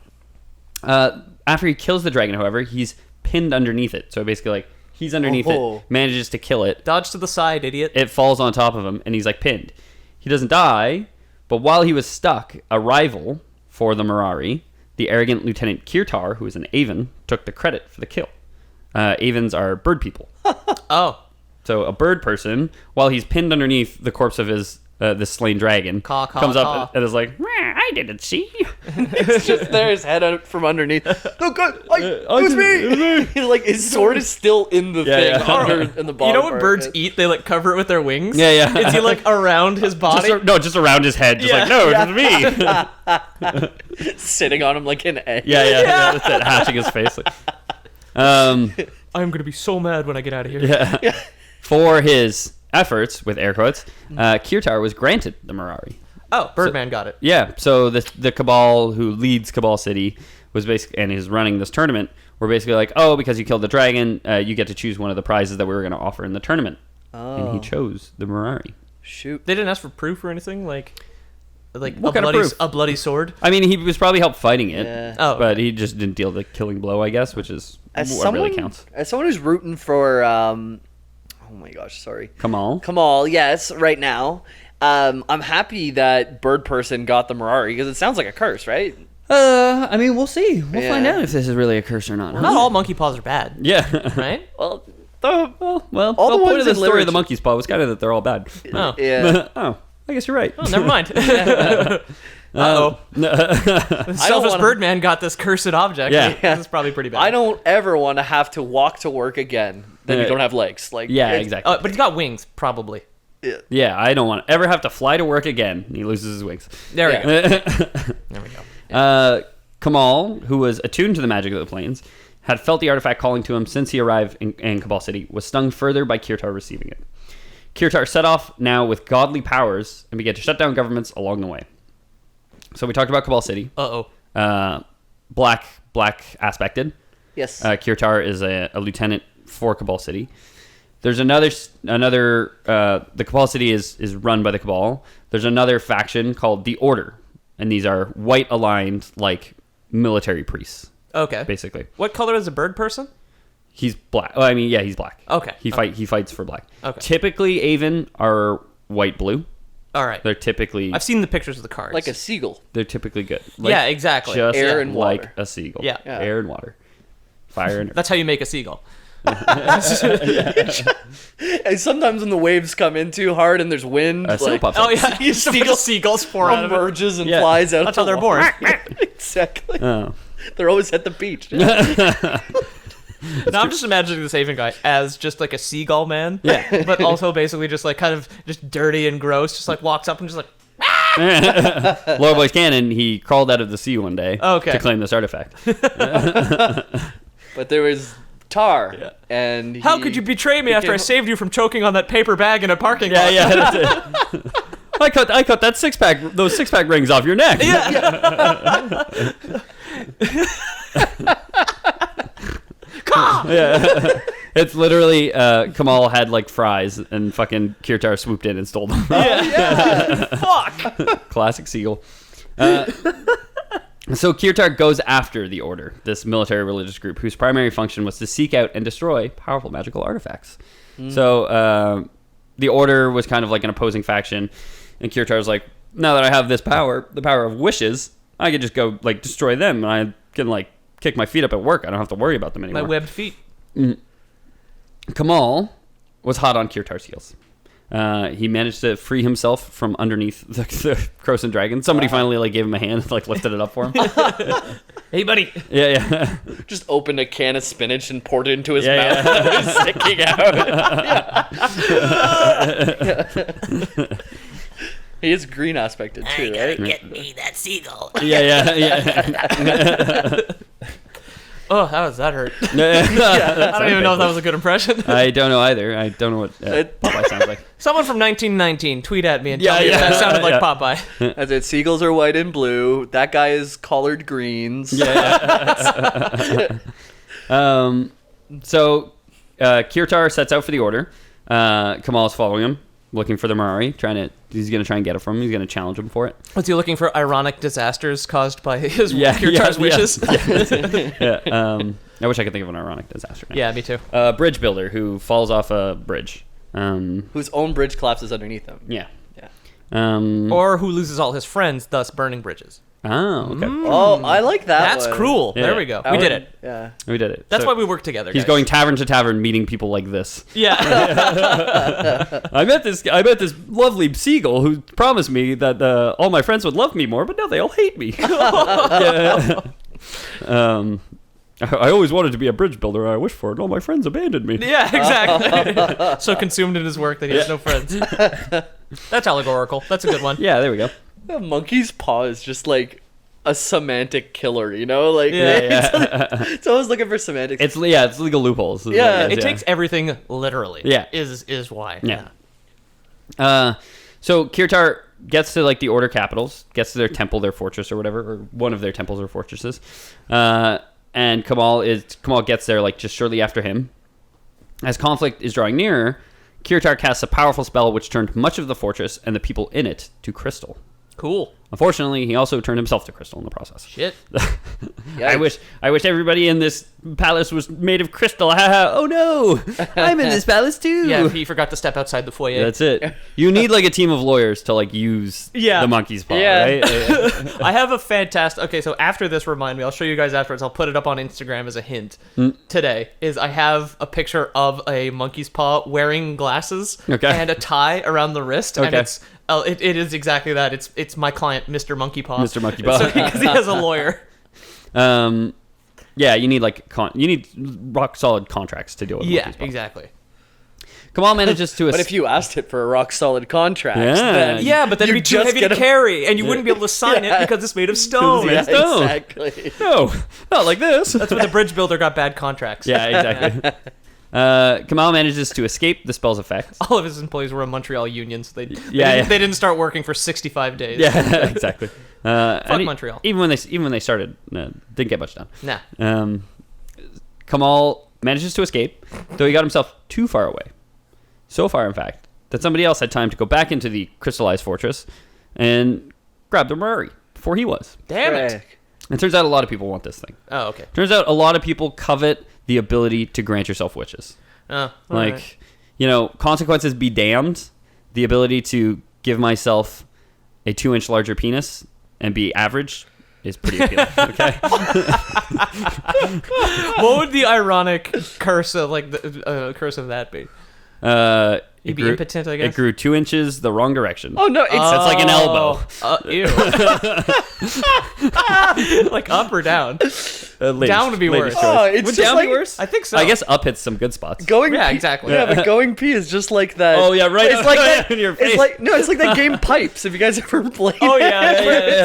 After he kills the dragon, however, he's pinned underneath it. So basically, like, he's underneath it, manages to kill it. Dodge to the side, idiot. It falls on top of him, and he's like pinned. He doesn't die, but while he was stuck, a rival for the Mirari, the arrogant Lieutenant Kirtar, who is an Aven, took the credit for the kill. Avens are bird people. Oh. So a bird person, while he's pinned underneath the corpse of his this slain dragon, comes up and is like, I didn't see. It's just there, his head out from underneath. No, God, it was me. Like his sword is still in the thing under in the bottom. You know when part. birds eat, they like cover it with their wings? Yeah. Is he like around his body? Just around his head. Just like, no, it's me. Sitting on him like an egg. Yeah. That's it, hatching his face. Like. I'm gonna be so mad when I get out of here. Yeah. For his efforts, with air quotes, Kirtar was granted the Mirari. Oh, Birdman got it. Yeah, so the Cabal who leads Cabal City was basically, and is running this tournament, were basically like, oh, because you killed the dragon, you get to choose one of the prizes that we were going to offer in the tournament. And he chose the Mirari. Shoot. They didn't ask for proof or anything? Like what kind of proof? A bloody sword? I mean, he was probably helped fighting it, Oh, but he just didn't deal the killing blow, I guess, which is what really counts. As someone who's rooting for, oh my gosh, sorry. Kamal, yes, right now. I'm happy that Bird Person got the Mirari because it sounds like a curse, right? I mean, we'll see. We'll find out if this is really a curse or not. Not all monkey paws are bad. Yeah. Right? Well, all the the point ones of the in story of the literature- monkey's paw was kind of that they're all bad. Oh. yeah. Oh, I guess you're right. Oh, never mind. Uh-oh. Selfish wanna- Birdman got this cursed object. Yeah. This is probably pretty bad. I don't ever want to have to walk to work again. Then you don't have legs. Like Yeah, it's- exactly. But he's got wings, probably. Yeah, I don't want to ever have to fly to work again. He loses his wings. There we go. There we go. Kamal, who was attuned to the magic of the plains, had felt the artifact calling to him since he arrived in Cabal City, was stung further by Kirtar receiving it. Kirtar set off now with godly powers and began to shut down governments along the way. So we talked about Cabal City. Black aspected. Yes. Kirtar is a lieutenant for Cabal City. There's another. The Cabal City is run by the Cabal. There's another faction called the Order, and these are white aligned like military priests. Okay. Basically. What color is a bird person? He's black. Oh, I mean, yeah, he's black. Okay. He fights for black. Okay. Typically, Aven are white blue. All right. They're typically. I've seen the pictures of the cards. Like a seagull. They're typically good. Like, yeah, exactly. Just air and like water. a seagull. Yeah. Air and water. Fire and. That's how you make a seagull. And sometimes when the waves come in too hard and there's wind, Still pops Oh up. yeah, you seagulls pour out of it. emerges and Yeah. flies out. That's of how they're the born. water. Exactly. Oh. They're always at the beach. Now I'm just imagining this Aven guy as just like a seagull man. Yeah. But also basically just like kind of just dirty and gross. Just like walks up and just like. Loreboy's canon, he crawled out of the sea one day Okay. to claim this artifact. But there was Tar, and How could you betray me after I saved you from choking on that paper bag in a parking lot? Yeah, that's it. I cut that those 6-pack rings off your neck. Yeah. It's literally Kamal had like fries and fucking Kirtar swooped in and stole them. Fuck. Classic seagull. So Kirtar goes after the Order, this military religious group whose primary function was to seek out and destroy powerful magical artifacts. So the Order was kind of like an opposing faction, and Kirtar's like, now that I have this power, the power of wishes, I could just go like destroy them, and I can like kick my feet up at work. I don't have to worry about them anymore. My webbed feet. Kamal was hot on Kirtar's heels. He managed to free himself from underneath the Croson Dragon. Somebody finally like gave him a hand and like lifted it up for him. Hey, buddy. Yeah. just opened a can of spinach and poured it into his Yeah, mouth? It was sticking out. He is green aspected too, right? Get me that seagull. Yeah. Oh, that hurt. I I don't even know if that was a good impression. I don't know either. I don't know what Popeye sounds like. Someone from 1919, tweet at me and tell Yeah, me if yeah. that sounded like Yeah. Popeye. As it, seagulls are white and blue. That guy is collared greens. Yeah. So Kirtar sets out for the Order. Kamal is following him, looking for the Mirari. He's going to try and get it from him. He's going to challenge him for it. Was he looking for ironic disasters caused by his Kirtar's wishes? Yeah. I wish I could think of an ironic disaster now. Yeah, me too. Bridge builder who falls off a bridge. Whose own bridge collapses underneath him. Yeah. Yeah. Or who loses all his friends, thus burning bridges. Oh, okay. Oh, I like that. That's one. cruel. Yeah. There we go. That We one- did it. Yeah. We did it. That's So why we work together. he's guys. going tavern to tavern, meeting people like this. Yeah. I met this lovely seagull who promised me that all my friends would love me more, but now they all hate me. Yeah. I always wanted to be a bridge builder. I wished for it. All my friends abandoned me. Yeah, exactly. So consumed in his work that he has no friends. That's allegorical. That's a good one. Yeah, there we go. The monkey's paw is just like a semantic killer, you know? Like, it's always looking for semantics. It's legal loopholes. is Yeah. what It is, takes everything literally. Yeah. Is why. Yeah. So Kirtar gets to like the Order capitals, gets to their temple, their fortress, or whatever, or one of their temples or fortresses, and Kamal gets there like just shortly after him. As conflict is drawing nearer, Kirtar casts a powerful spell which turned much of the fortress and the people in it to crystal. Cool. Unfortunately, he also turned himself to crystal in the process. Shit. I wish everybody in this palace was made of crystal. Oh no, I'm in this palace too. Yeah, he forgot to step outside the foyer. That's it. You need like a team of lawyers to like use the monkey's paw, Yeah. right? I have a fantastic. Okay, so after this, remind me. I'll show you guys afterwards. I'll put it up on Instagram as a hint. Today is I have a picture of a monkey's paw wearing glasses and a tie around the wrist, and Okay. it is exactly that. It's my client, Mr. Monkey Paw. Mr. Monkey Paw. So because he has a lawyer. Yeah, you need like you need rock solid contracts to deal with. Yeah, monkey's paw. exactly. Kamal manages to... But if you asked it for a rock-solid contract, but then it'd be too heavy to carry, and you wouldn't be able to sign it because it's made of stone. Exactly. No, not like this. That's when the bridge builder got bad contracts. Yeah, exactly. Kamal manages to escape the spell's effects. All of his employees were in Montreal unions. They didn't start working for 65 days. Yeah, exactly. Fuck Montreal. Even when they started, didn't get much done. Nah. Kamal manages to escape, though he got himself too far away. So far, in fact, that somebody else had time to go back into the crystallized fortress and grab the Mirari before he was. Damn it. It turns out a lot of people want this thing. Oh, okay. Turns out a lot of people covet the ability to grant yourself wishes. Right. Consequences be damned. The ability to give myself a 2-inch larger penis and be average is pretty appealing. Okay. What would the ironic curse of curse of that be? You'd be impotent, I guess. It grew 2 inches the wrong direction. Oh, no. It's like an elbow. Ew. Like up or down? Down would be worse. Would down be worse? I think so. I guess up hits some good spots. Exactly. Yeah, but going pee is just like that. Oh, yeah, right. It's like that. In your face. It's like that game Pipes. Have you guys ever played? Oh, yeah.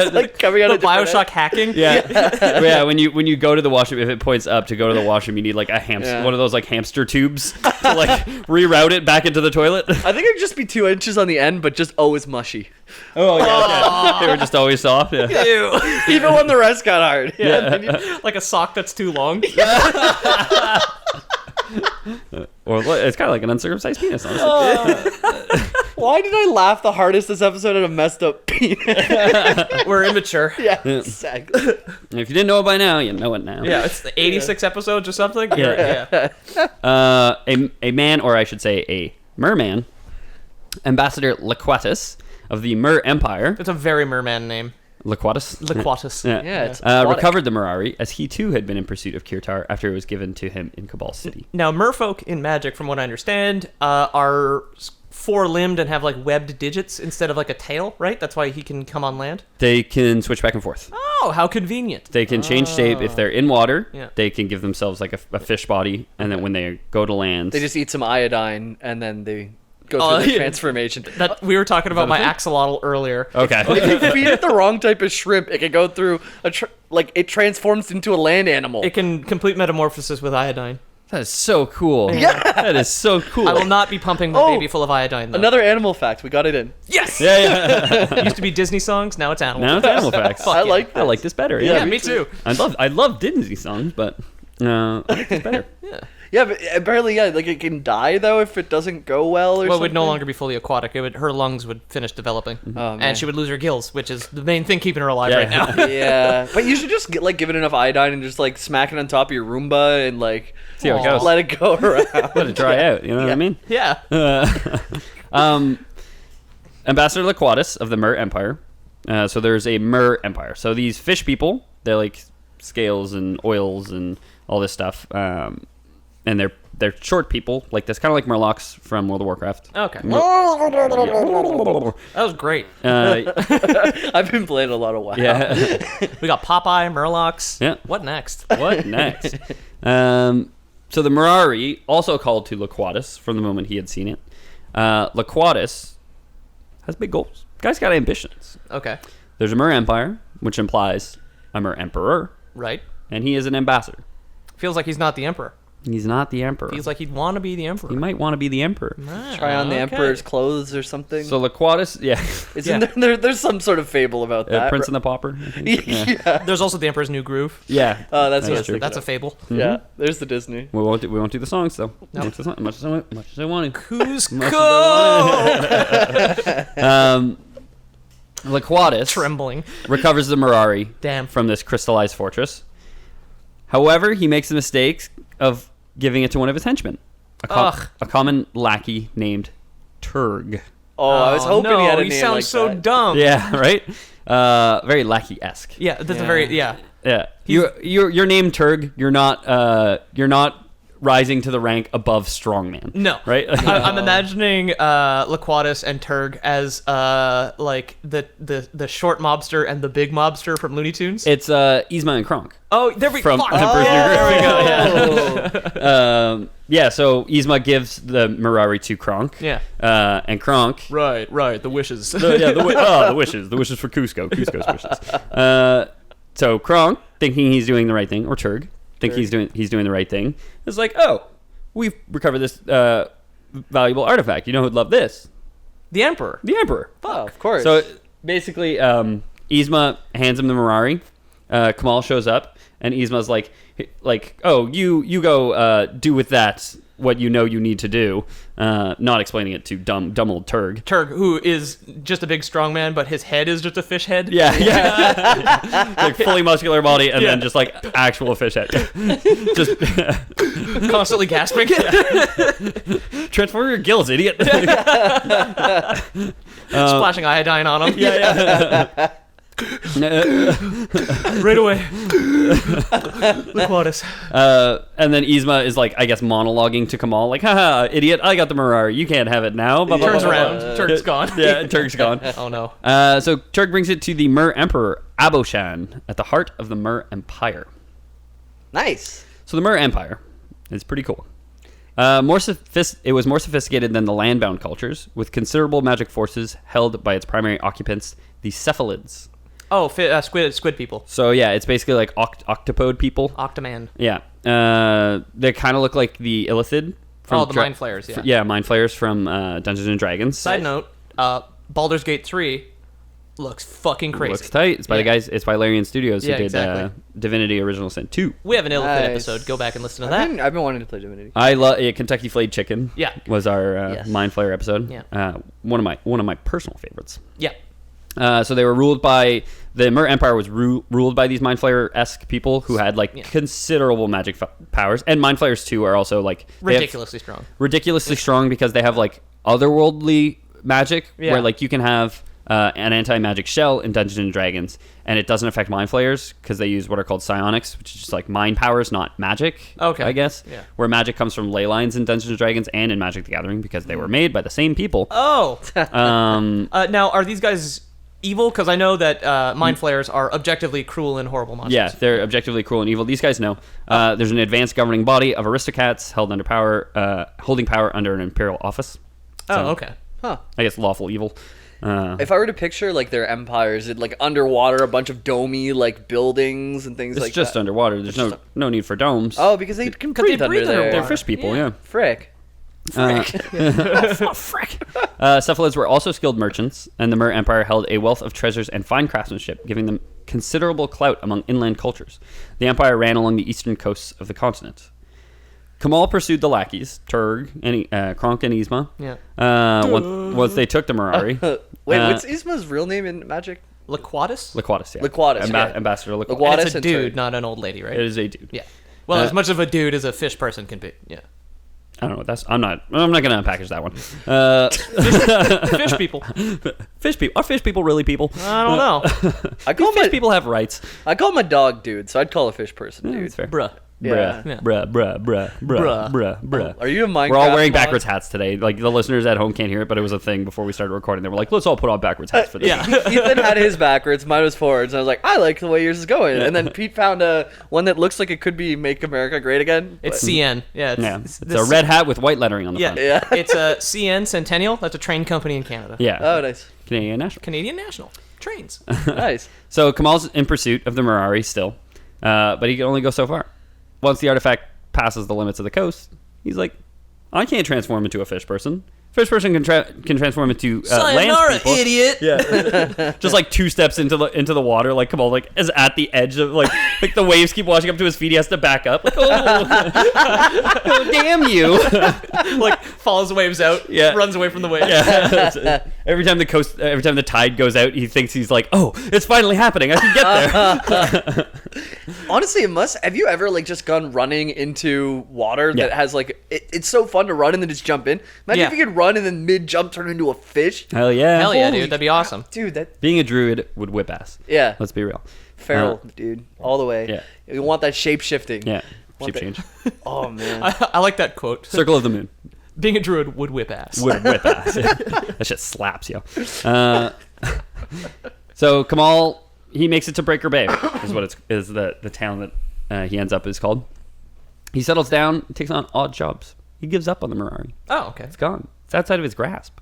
It's like coming out the of different Bioshock hacking. Yeah. When you go to the washroom, if it points up to go to the washroom, you need like a hamster, one of those like hamster tubes to like reroute it back into the toilet. I think it'd just be 2 inches on the end, but just always mushy. Oh yeah, they were just always soft. Yeah. Ew. Even when the rest got hard. Yeah. Like a sock that's too long. Or it's kind of like an uncircumcised penis, honestly. Why did I laugh the hardest this episode at a messed up penis? We're immature. Yeah, exactly. If you didn't know it by now, you know it now. Yeah, it's 86 episodes or something. Yeah. A man, or I should say a merman, Ambassador Laquatus of the Mer Empire. It's a very merman name. Laquatus? Laquatus. Yeah, it's recovered the Mirari, as he too had been in pursuit of Kirtar after it was given to him in Cabal City. Now, merfolk in Magic, from what I understand, are four-limbed and have like webbed digits instead of like a tail, right? That's why he can come on land. They can switch back and forth. Oh, how convenient. They can change shape. If they're in water, Yeah. they can give themselves like a fish body, and then when they go to land... They just eat some iodine, and then they go through the transformation. We were talking about my axolotl earlier. Okay. If you feed it the wrong type of shrimp, it can go through it transforms into a land animal. It can complete metamorphosis with iodine. That is so cool. Yeah. That is so cool. I will not be pumping my baby full of iodine, though. Another animal fact. We got it in. Yes! Yeah. Used to be Disney songs, now it's animal. Now it's animal facts. I like I like this better. Yeah, me too. I love Disney songs, but I like this better. Yeah, but apparently, like it can die though if it doesn't go well or something. Well, it would no longer be fully aquatic. Her lungs would finish developing, and she would lose her gills, which is the main thing keeping her alive right now. Yeah, but you should just give it enough iodine and just smack it on top of your Roomba and see how it goes. let it go around. Let it dry out. You know what I mean? Yeah. Ambassador Laquatus of the Mer Empire. So there's a Mer Empire. So these fish people, they're like scales and oils and all this stuff. And they're short people, like this, kind of like Murlocs from World of Warcraft. Okay. That was great. I've been playing a lot of WoW. Yeah. We got Popeye, Murlocs. Yeah. What next? What next? So the Mirari also called to Laquatus from the moment he had seen it. Laquatus has big goals. Guy's got ambitions. Okay. There's a Mer Empire, which implies a Mer Emperor, Right. and he is an ambassador. Feels like he's not the emperor. He's not the emperor. Feels like he'd want to be the emperor. He might want to be the emperor. Try on the emperor's clothes or something. So Laquatus, yeah. Isn't there's some sort of fable about that? Prince and the Pauper. I think. Yeah. There's also the Emperor's New Groove. Yeah. Oh, that's true. That's a fable. Yeah, there's the Disney. We won't do the songs though. No. Much as I want to. Cusco! Laquatus Trembling. recovers the Mirari Damn. from this crystallized fortress. However, he makes the mistake of giving it to one of his henchmen, a common lackey named Turg. Oh, I was hoping he had a name sounds like so that. dumb. Yeah, right. Very lackey-esque. Yeah, that's a very Yeah. Your name Turg. You're not rising to the rank above strongman. No. Right? I'm imagining Laquatus and Turg as like the short mobster and the big mobster from Looney Tunes. It's Yzma and Kronk. Oh, there we From fuck. Emperor's New Groove. There we go. Yeah. So Yzma gives the Mirari to Kronk. Yeah. And Kronk. Right. The wishes. The wishes. The wishes for Cusco's wishes. So Kronk, thinking he's doing the right thing, or Turg, thinking he's doing the right thing, is like, oh, we've recovered this valuable artifact. You know who'd love this? The Emperor. The Emperor. Oh, of course. So basically, Yzma hands him the Mirari. Kamal shows up, and Yzma's like, oh, you go do with that what you know you need to do. Not explaining it to dumb old Turg. Turg, who is just a big strong man, but his head is just a fish head. Yeah. Like fully muscular body, and then just like actual fish head. Just constantly gasping. Transform your gills, idiot. Splashing iodine on him. Yeah. Right away. Liquatus. And then Yzma is like, I guess, monologuing to Kamal, like, haha, idiot, I got the Mirari, you can't have it now. He turns around. Turg's gone. Yeah, Turg's gone. Oh no. So Turg brings it to the Mer Emperor, Aboshan, at the heart of the Mer Empire. Nice. So the Mer Empire is pretty cool. It was more sophisticated than the landbound cultures, with considerable magic forces held by its primary occupants, the Cephalids. Oh, squid people. So yeah, it's basically like octopode people. Octoman. Yeah. They kind of look like the Illithid. The Mind Flayers, yeah. Yeah, Mind Flayers from Dungeons and Dragons. Side note, Baldur's Gate 3 looks fucking crazy. Looks tight. It's by the guys. It's by Larian Studios who did exactly. Divinity Original Sin 2. We have an Illithid episode. Go back and listen to that. I've been wanting to play Divinity. I love Kentucky Flayed Chicken. Yeah. Was our Mind Flayer episode. Yeah. One of my personal favorites. Yeah. So they were ruled by the Mer Empire was ruled by these Mind Flayer-esque people who had considerable magic powers, and Mind Flayers too are also like ridiculously strong. Ridiculously strong because they have like otherworldly magic where like you can have an anti-magic shell in Dungeons and Dragons, and it doesn't affect Mind Flayers because they use what are called psionics, which is just like mind powers, not magic. Okay, I guess. Yeah. Where magic comes from ley lines in Dungeons and Dragons and in Magic the Gathering because they were made by the same people. Oh. Now are these guys evil? Because I know that Mind Flayers are objectively cruel and horrible monsters. Yeah, they're objectively cruel and evil. These guys know. There's an advanced governing body of aristocrats holding power under an imperial office. So, okay. Huh. I guess lawful evil. If I were to picture like their empires, it like underwater, a bunch of domey like buildings and things like that. It's just underwater. There's no need for domes. Oh, because they can breathe under there. They're fish people, yeah. Frick. Cephalids were also skilled merchants, and the Mer Empire held a wealth of treasures and fine craftsmanship, giving them considerable clout among inland cultures. The empire ran along the eastern coasts of the continent. Kamal pursued the lackeys, Turg, and Kronk and Yzma. Yeah. Once they took the Mirari. Wait, what's Yzma's real name in Magic? Liquatus? Liquatus, yeah. Liquatus, Ambassador Liquatus. And it's a dude, not an old lady, right? It is a dude. Yeah. Well, as much of a dude as a fish person can be. Yeah. I don't know what that's. I'm not going to unpackage that one. Fish people. Fish people. Are fish people really people? I don't know. Fish people have rights. I call my dog dude, so I'd call a fish person dude. That's fair. Bruh. Yeah. Bruh. Are you a Minecraft We're all wearing mod? backwards hats today. Like the listeners at home can't hear it, but it was a thing before we started recording. They were like, "Let's all put on backwards hats for this." Yeah. Ethan had his backwards, mine was forwards, and I was like, I like the way yours is going. And then Pete found one that looks like it could be "Make America Great Again." It's CN. Yeah. It's a red hat with white lettering on the front. Yeah. It's a CN Centennial. That's a train company in Canada. Yeah. Oh, nice. Canadian National Trains. Nice. So Kamal's in pursuit of the Mirari still, but he can only go so far. Once the artifact passes the limits of the coast, he's like, I can't transform into a fish person. Fish person can transform into land people. Idiot. Yeah, just like 2 steps into the water, like Kamal like is at the edge of like the waves keep washing up to his feet. He has to back up. Like, oh damn you! Like follows the waves out. Yeah, runs away from the waves. Yeah. every time the tide goes out, he thinks he's like, oh, it's finally happening. I can get there. Honestly, it must. Have you ever like just gone running into water that has like it's so fun to run and then just jump in? Imagine if you could run and then mid jump turn into a fish. Hell yeah, dude, that'd be awesome. Dude, that being a druid would whip ass. Yeah, let's be real. Feral, dude, all the way. Yeah, you want that shape shifting. Yeah, shape change. Oh man, I like that quote. Circle of the Moon. Being a druid would whip ass. Would whip ass. That shit slaps, yo. So Kamal, he makes it to Breaker Bay, is what is the town that he ends up is called. He settles down and takes on odd jobs. He gives up on the Mirari. Oh, okay. It's gone. It's outside of his grasp.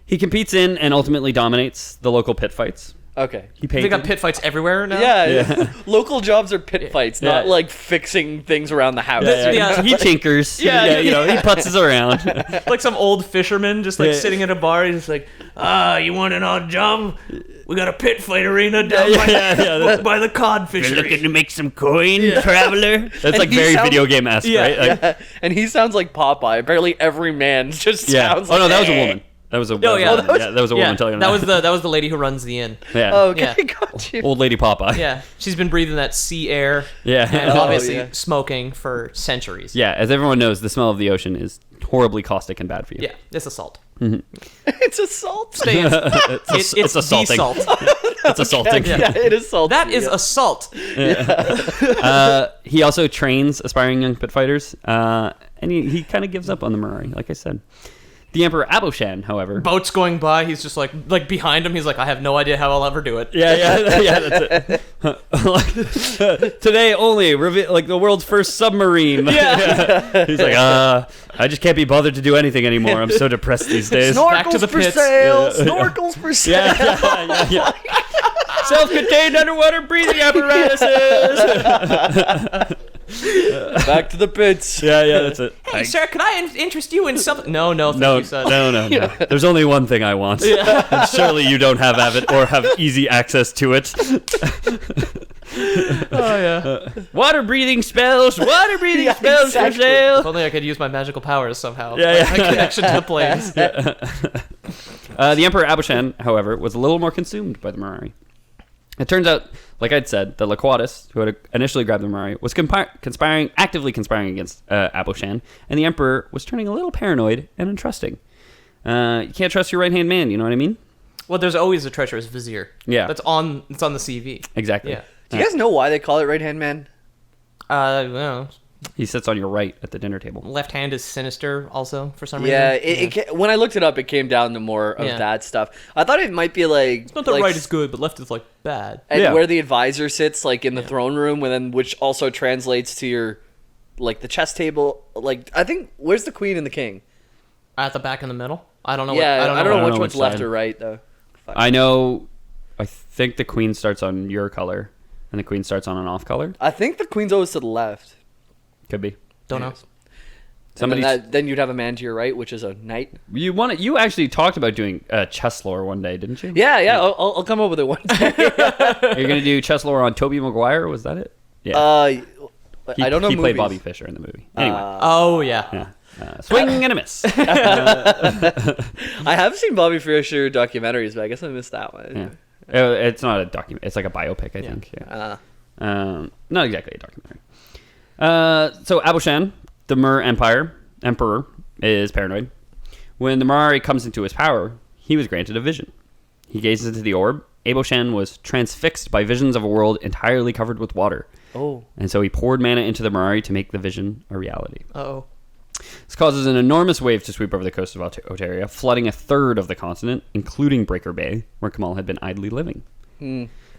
He competes in and ultimately dominates the local pit fights. Okay. They got pit fights everywhere now? Yeah. Local jobs are pit fights, not like fixing things around the house. Yeah. He tinkers. He putzes around. Like some old fisherman just like sitting at a bar. He's just like, you want an odd job? We got a pit fight arena down by the cod fishery. You're looking to make some coin, traveler? That's like very video game-esque, right? Like, And he sounds like Popeye. Apparently every man just sounds like... Oh, no, that was a woman. That was a woman telling him that was the lady who runs the inn. Yeah. Oh, okay, got you. Old lady Popeye. Yeah, she's been breathing that sea air. Yeah. And obviously smoking for centuries. Yeah, as everyone knows, the smell of the ocean is horribly caustic and bad for you. Yeah, it's assault. It's assault. It's assaulting. Salt. It's assaulting. Yeah, it is salty. That is assault. He also trains aspiring young pit fighters, and he kind of gives up on the Mirari, like I said. The Emperor Aboshan, however... Boats going by, he's just like behind him, he's like, I have no idea how I'll ever do it. Yeah, that's it. Today only, like the world's first submarine. Yeah. He's like, I just can't be bothered to do anything anymore. I'm so depressed these days. Back to Snorkels the for pits. sale. Snorkels for sale. Yeah. Self-contained underwater breathing apparatuses. Back to the pits. Yeah, that's it. Hey, sir, can I interest you in something? No, thank you, son. No. There's only one thing I want. And surely you don't have it or have easy access to it. Oh, yeah. Water breathing spells for exactly. sale. If only I could use my magical powers somehow. Yeah. My connection to the planes. The Emperor Aboshan, however, was a little more consumed by the Mirari. It turns out, like I'd said, that Laquatus, who had initially grabbed the Mirari, was actively conspiring against Aboshan, and the Emperor was turning a little paranoid and untrusting. You can't trust your right-hand man, you know what I mean? Well, there's always a treacherous vizier. Yeah. It's on the CV. Exactly. Yeah. Do you guys know why they call it right-hand man? No. He sits on your right at the dinner table. Left hand is sinister also for some reason. Yeah, when I looked it up, it came down to more of that stuff. I thought it might be like... It's not that right is good, but left is like bad. And where the advisor sits, like in the throne room, and then which also translates to your, like the chess table. Like, I think, where's the queen and the king? At the back in the middle? I don't know. Yeah, I don't know which one's which left side. or right, though. Fuck. I think the queen starts on your color, and the queen starts on an off color. I think the queen's always to the left. Could be. Don't know. Then you'd have a man to your right, which is a knight. You actually talked about doing chess lore one day, didn't you? Yeah. I'll come up with it one day. You're gonna do chess lore on Tobey Maguire. Was that it? Yeah. I don't know. He played movies. Bobby Fischer in the movie. Anyway. Oh yeah. Swing and a miss. I have seen Bobby Fischer documentaries, but I guess I missed that one. Yeah. It's not a document. It's like a biopic, I think. Yeah. Not exactly a documentary. So Aboshan, the Mir Emperor, is paranoid. When the Mirari comes into his power, he was granted a vision. He gazes into the orb. Aboshan was transfixed by visions of a world entirely covered with water. Oh. And so he poured mana into the Mirari to make the vision a reality. Uh-oh. This causes an enormous wave to sweep over the coast of Oteria, flooding a third of the continent, including Breaker Bay, where Kamal had been idly living.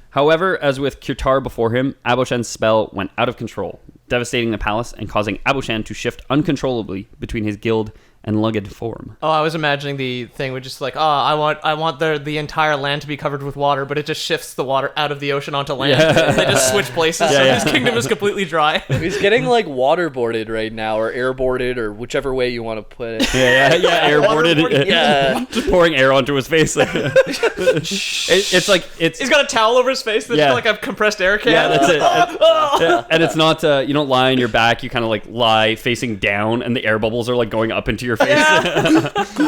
However, as with Kirtar before him, Aboshan's spell went out of control, devastating the palace and causing Aboshan to shift uncontrollably between his guild and lugged form. Oh, I was imagining the thing would just like, I want the entire land to be covered with water, but it just shifts the water out of the ocean onto land. Yeah. They just switch places, so his kingdom is completely dry. He's getting like waterboarded right now, or airboarded, or whichever way you want to put it. Yeah, airboarded. Yeah. Just pouring air onto his face. It's like He's got a towel over his face that's like a compressed air can. Yeah, that's it. And it's not you don't lie on your back. You kind of like lie facing down, and the air bubbles are like going up into your face,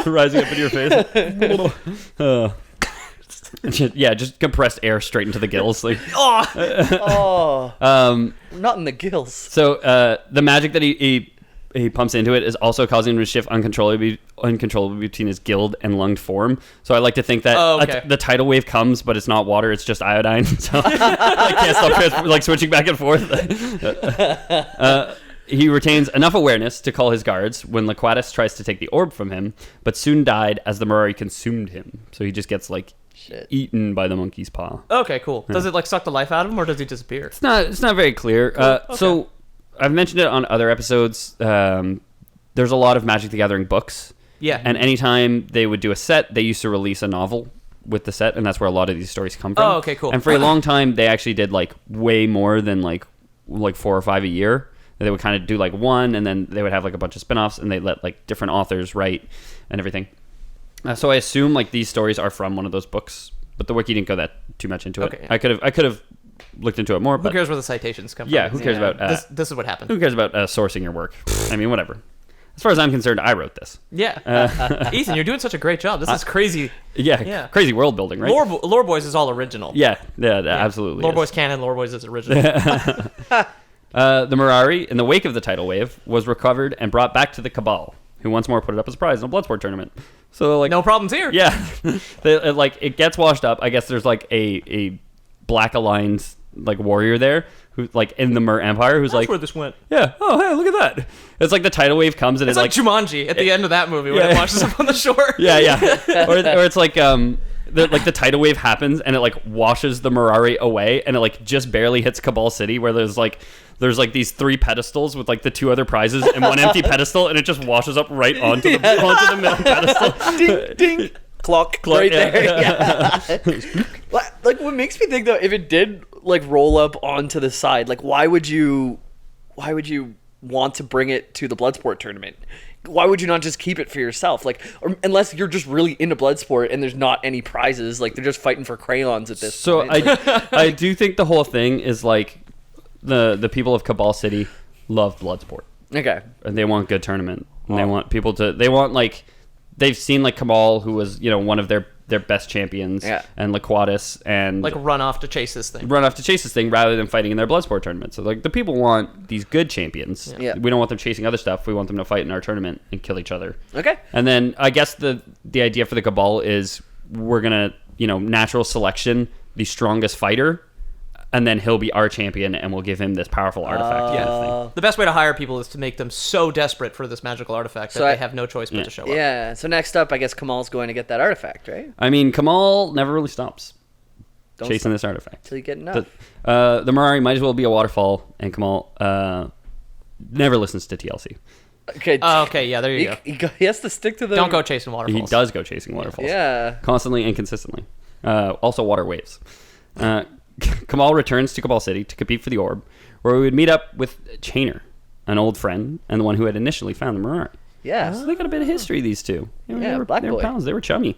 rising up into your face. Just compressed air straight into the gills. Like, not in the gills. So the magic that he pumps into it is also causing him to shift uncontrollably between his guild and lunged form. So I like to think that the tidal wave comes, but it's not water; it's just iodine. So I can't stop switching back and forth. He retains enough awareness to call his guards when Laquatus tries to take the orb from him, but soon died as the Mirari consumed him. So he just gets eaten by the monkey's paw. Okay, cool. Does it like suck the life out of him, or does he disappear? It's not very clear. Cool. Okay. So I've mentioned it on other episodes. There's a lot of Magic the Gathering books. Yeah. And anytime they would do a set, they used to release a novel with the set, and that's where a lot of these stories come from. Oh, okay, cool. And for a long time, they actually did like way more than like 4 or 5 a year. They would kind of do like one, and then they would have like a bunch of spin-offs, and they let like different authors write and everything. So I assume like these stories are from one of those books, but the wiki didn't go that too much into it. Okay. I could have looked into it more. But who cares where the citations come from? Yeah, who cares about this is what happened. Who cares about sourcing your work? I mean, whatever. As far as I'm concerned, I wrote this. Yeah. Ethan, you're doing such a great job. This is crazy. Yeah, crazy world building, right? Lore Boys is all original. Yeah, absolutely. Lore Boys canon, Lore Boys is original. The Mirari, in the wake of the tidal wave, was recovered and brought back to the Cabal, who once more put it up as a prize in a Bloodsport tournament. So, like, no problems here. Yeah. It gets washed up. I guess there's, like, a Black Alliance, like, warrior there, who, like, in the Mir Empire, who's That's like... where this went. Yeah. Oh, hey, look at that. It's like the tidal wave comes and it's like Jumanji at the end of that movie when it washes up on the shore. Yeah. Or it's like... the tidal wave happens and it like washes the Mirari away, and it like just barely hits Cabal City, where there's like these 3 pedestals with like the 2 other prizes and 1 empty pedestal, and it just washes up right onto the middle pedestal. Ding ding. Clock right there. Yeah. Like, what makes me think though, if it did like roll up onto the side, like why would you want to bring it to the Bloodsport tournament? Why would you not just keep it for yourself? Like, unless you're just really into Bloodsport and there's not any prizes, like they're just fighting for crayons at this point. I do think the whole thing is like the people of Cabal City love Bloodsport. Okay. And they want good tournament. And they want people to... They want, like... They've seen, like, Cabal, who was, you know, one of their best champions. Yeah. And Laquatus, and... Like, run off to chase this thing. Rather than fighting in their Bloodsport tournament. So, like, the people want these good champions. Yeah. We don't want them chasing other stuff. We want them to fight in our tournament and kill each other. Okay. And then, I guess the idea for the Cabal is we're gonna, you know, natural selection the strongest fighter, and then he'll be our champion, and we'll give him this powerful artifact. Thing. The best way to hire people is to make them so desperate for this magical artifact that they have no choice but to show up. Yeah. So next up, I guess Kamal's going to get that artifact, right? I mean, Kamal never really stops chasing this artifact till you get enough. The Mirari might as well be a waterfall, and Kamal never listens to TLC. Okay. Okay. Yeah. There you go. He has to stick to the. Don't go chasing waterfalls. He does go chasing waterfalls. Yeah. Constantly and consistently. Also water waves. Kamal returns to Cabal City to compete for the orb, where we would meet up with Chainer, an old friend, and the one who had initially found the Mirari. Yeah. So they got a bit of history, these two. They were Black Boy. Pals. They were chummy.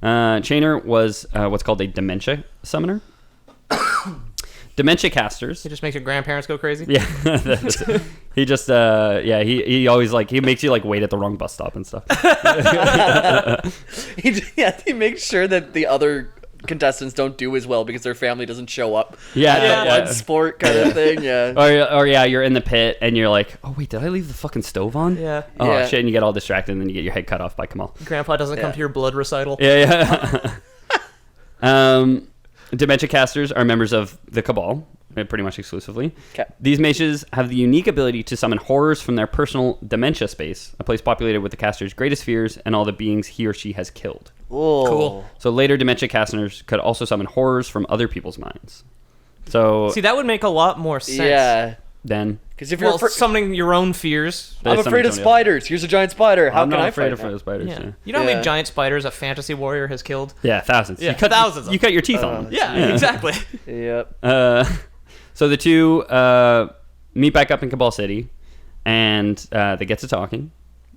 Chainer was what's called a dementia summoner. Dementia casters. He just makes your grandparents go crazy. Yeah. He just he always like he makes you like wait at the wrong bus stop and stuff. He makes sure that the other contestants don't do as well because their family doesn't show up. Yeah. Sport kind of thing. Yeah. Or you're in the pit and you're like, oh wait, did I leave the fucking stove on? Yeah. Oh Yeah. shit, and you get all distracted and then you get your head cut off by Kamal. Grandpa doesn't come to your blood recital. Yeah. Dementia casters are members of the Cabal, pretty much exclusively. Okay. These mages have the unique ability to summon horrors from their personal dementia space, a place populated with the caster's greatest fears and all the beings he or she has killed. Whoa. Cool. So later dementia casters could also summon horrors from other people's minds. So See, that would make a lot more sense. Yeah. then Because if you're summoning your own fears. I'm afraid of spiders. Here's a giant spider. How I'm can not I afraid fight of spiders. Yeah. Yeah. You know how many Yeah. giant spiders a fantasy warrior has killed? Yeah, thousands. Yeah, You cut, thousands of You cut your teeth on them. Yeah, exactly. Yep. So the two meet back up in Cabal City, and they get to talking,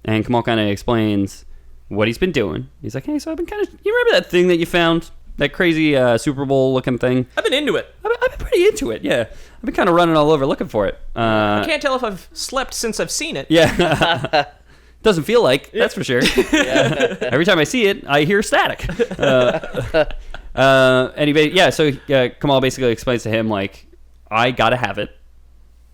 and Kamal kind of explains what he's been doing. He's like, hey, so I've been kind of... You remember that thing that you found? That crazy Super Bowl looking thing? I've been into it. I've been pretty into it, yeah. I've been kind of running all over looking for it. I can't tell if I've slept since I've seen it. Yeah. Doesn't feel like, that's for sure. Every time I see it, I hear static. Anyway, yeah, so Kamal basically explains to him, like, I gotta have it.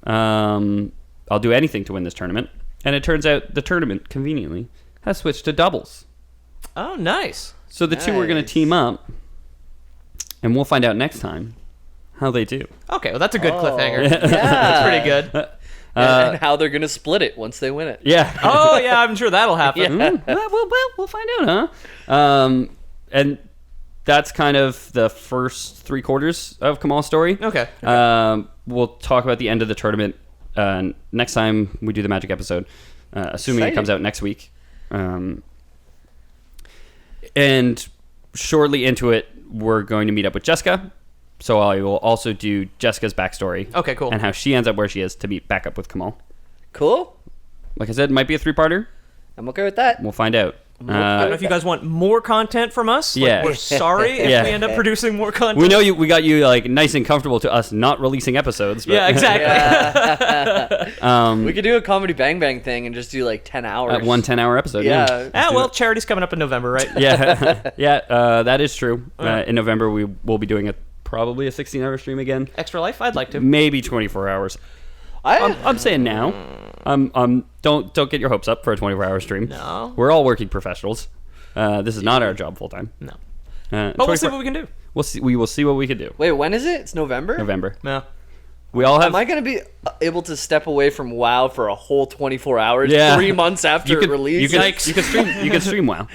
I'll do anything to win this tournament. And it turns out the tournament, conveniently, has switched to doubles. Oh, nice. So the two are going to team up, and we'll find out next time how they do. Okay, well, that's a good cliffhanger. Yeah. That's pretty good. And how they're going to split it once they win it. Yeah. Oh, yeah, I'm sure that'll happen. We'll find out, huh? And that's kind of the first 3/4 of Kamal's story. Okay. We'll talk about the end of the tournament next time we do the Magic episode, assuming it comes out next week. And shortly into it, we're going to meet up with Jessica. So I will also do Jessica's backstory. Okay, cool. And how she ends up where she is to meet back up with Kamal. Cool. Like I said, it might be a 3-parter. I'm okay with that. We'll find out. I don't know if you guys want more content from us. Yeah. We're sorry if we end up producing more content. We know we got you like nice and comfortable to us not releasing episodes. But Yeah, exactly. We could do a comedy Bang Bang thing and just do like 10 hours. one 10-hour episode. Yeah. Well, charity's coming up in November, right? Yeah. That is true. In November, we will be doing probably a 16-hour stream again. Extra Life? I'd like to. Maybe 24 hours. I'm saying now. Don't get your hopes up for a 24-hour stream. No. We're all working professionals. This is not our job full time. No. But But we'll see what we can do. We will see what we can do. Wait, when is it? It's November? November. No. We all have. Am I going to be able to step away from WoW for a whole 24 hours? Yeah. 3 months after it released? You can stream. You can stream WoW.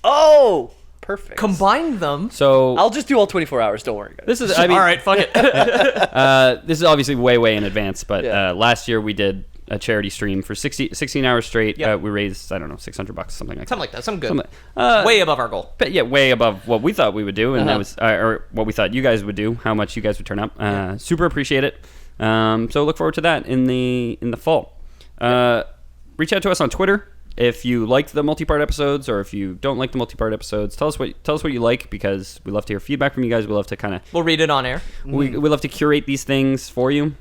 Oh, perfect. Combine them. So I'll just do all 24 hours. Don't worry, guys. this is. I mean, All right, fuck it. this is obviously way in advance, but last year we did a charity stream for 16 hours straight. Yep. We raised, I don't know, $600, something like that. Something like that. Something good. Something- Way above our goal. But yeah, way above what we thought we would do, and that was, or what we thought you guys would do. How much you guys would turn up. Super appreciate it. So look forward to that in the fall. Reach out to us on Twitter if you liked the multi-part episodes, or if you don't like the multi-part episodes. Tell us what you like, because we love to hear feedback from you guys. We love to kind of We'll read it on air. we love to curate these things for you.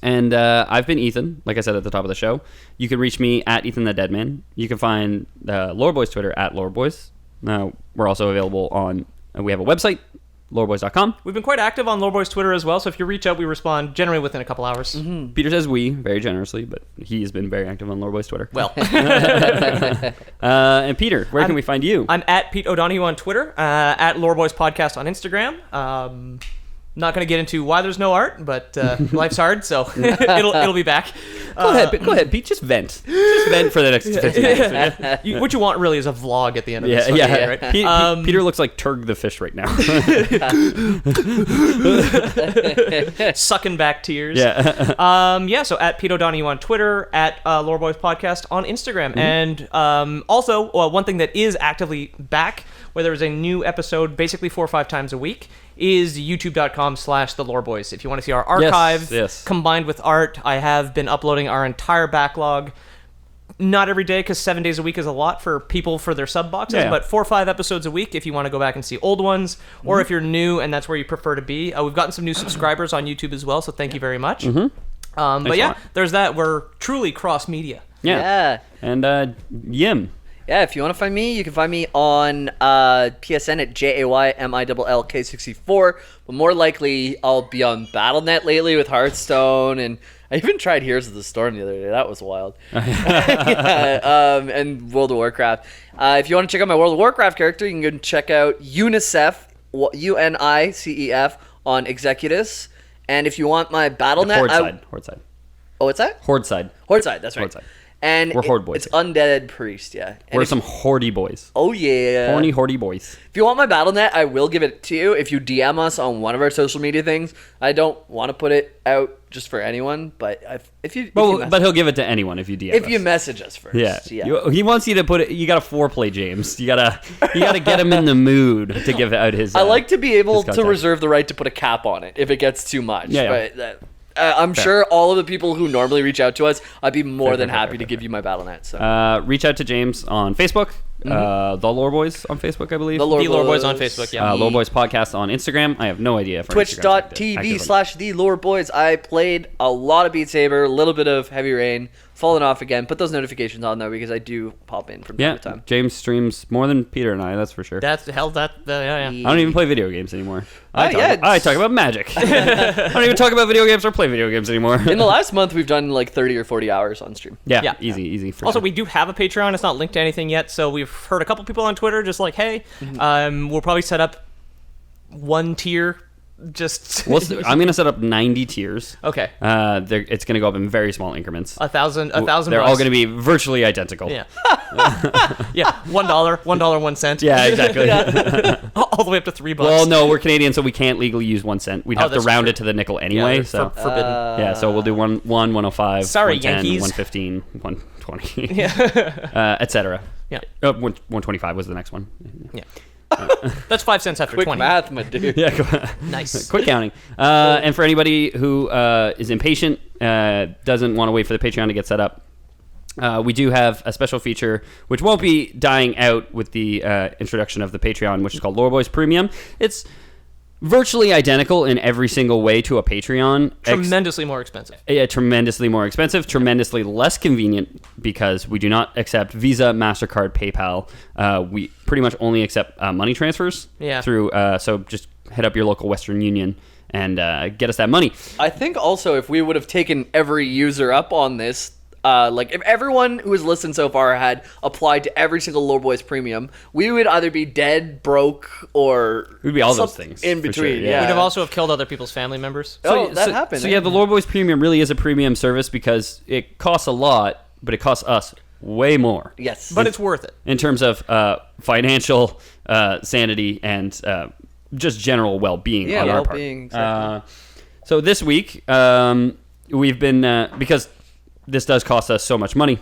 And I've been Ethan, like I said at the top of the show. You can reach me at Ethan the Deadman. You can find Loreboys Twitter at Loreboys. We're also available on. We have a website, loreboys.com. We've been quite active on Loreboy's Twitter as well, so if you reach out, we respond generally within a couple hours. Peter says we very generously, but he's been very active on Loreboys Twitter. Well. And Peter, where can we find you? I'm at Pete O'Donohue on Twitter, at Loreboys Podcast on Instagram. Not going to get into why there's no art, but life's hard, so it'll be back. Go ahead, Pete. Just vent. Just vent for the next 15 minutes. What you want really is a vlog at the end of this. Yeah. Day, right? Peter looks like Turg the fish right now. Sucking back tears. Yeah. So at Pete O'Donohue on Twitter, at Loreboys Podcast on Instagram. And also, one thing that is actively back, where there's a new episode basically 4 or 5 times a week, is youtube.com/theloreboys. If you want to see our archive combined with art, I have been uploading our entire backlog. Not every day, because 7 days a week is a lot for people for their sub boxes, but 4 or 5 episodes a week if you want to go back and see old ones, or if you're new and that's where you prefer to be. We've gotten some new subscribers on YouTube as well, so thank you very much. But yeah, there's that. We're truly cross-media. Yeah. And Yim. Yeah, if you want to find me, you can find me on PSN at JAYMILLK64. But more likely, I'll be on Battle.net lately with Hearthstone, and I even tried Heroes of the Storm the other day. That was wild. And World of Warcraft. If you want to check out my World of Warcraft character, you can go check out UNICEF, UNICEF, on Executus. And if you want my Battle.net... Horde-side. Oh, what's that? Horde-side. Horde-side, that's right. Horde-side. And we're Horde boys. It's Undead Priest, yeah. And we're some Hordy boys. Oh, yeah. Horny Hordy boys. If you want my Battle.net, I will give it to you if you DM us on one of our social media things. I don't want to put it out just for anyone, but if you but he'll give it to anyone if you DM if us. you message us first. Yeah. He wants you to put it. You got to foreplay James. You gotta get him in the mood to give out his. I like to be able to reserve the right to put a cap on it if it gets too much. Yeah. But I'm sure all of the people who normally reach out to us, I'd be more than happy to give you my Battle.net. So reach out to James on Facebook. The Lore Boys on Facebook, I believe. The Lore Boys on Facebook, yeah. Lore Boys Podcast on Instagram. I have no idea if Twitch.tv/TheLoreBoys. I played a lot of Beat Saber, a little bit of Heavy Rain, fallen off again. Put those notifications on though, because I do pop in from time to time. James streams more than Peter and I, that's for sure. Yeah. I don't even play video games anymore. I talk about Magic. I don't even talk about video games or play video games anymore. In the last month, we've done like 30 or 40 hours on stream. Yeah. Easy. Also, we do have a Patreon. It's not linked to anything yet, so we've heard a couple people on Twitter just like, hey, we'll probably set up one tier just I'm gonna set up 90 tiers. Okay. It's gonna go up in very small increments. 1,000. They're all gonna be virtually identical. Yeah. Yeah. $1, $1.01. Yeah, exactly. All the way up to $3. Well, no, we're Canadian, so we can't legally use 1 cent. We'd have to that's round true. it to the nickel anyway. Yeah, so forbidden. yeah, so we'll do 105. Sorry, 110, Yankees. 115, 120, Yeah. etc. Yeah. 125 was the next one. Yeah. That's 5 cents after Quick 20. math, my dude. Yeah. Nice. Quick counting. And for anybody who is impatient, doesn't want to wait for the Patreon to get set up, we do have a special feature which won't be dying out with the introduction of the Patreon, which is called Lore Boys Premium. It's virtually identical in every single way to a Patreon. Tremendously more expensive. Yeah, tremendously more expensive, tremendously less convenient because we do not accept Visa, MasterCard, PayPal. We pretty much only accept money transfers through, so just hit up your local Western Union and get us that money. I think also if we would have taken every user up on this, like if everyone who has listened so far had applied to every single Lore Boys Premium, we would either be dead, broke, or we'd be all those things in for between. sure, yeah. We'd have also have killed other people's family members. That happened. So yeah, the Lore Boys Premium really is a premium service because it costs a lot, but it costs us way more. Yes, But it's worth it. In terms of financial sanity and just general well-being on our part. Exactly. So this week, we've been because this does cost us so much money.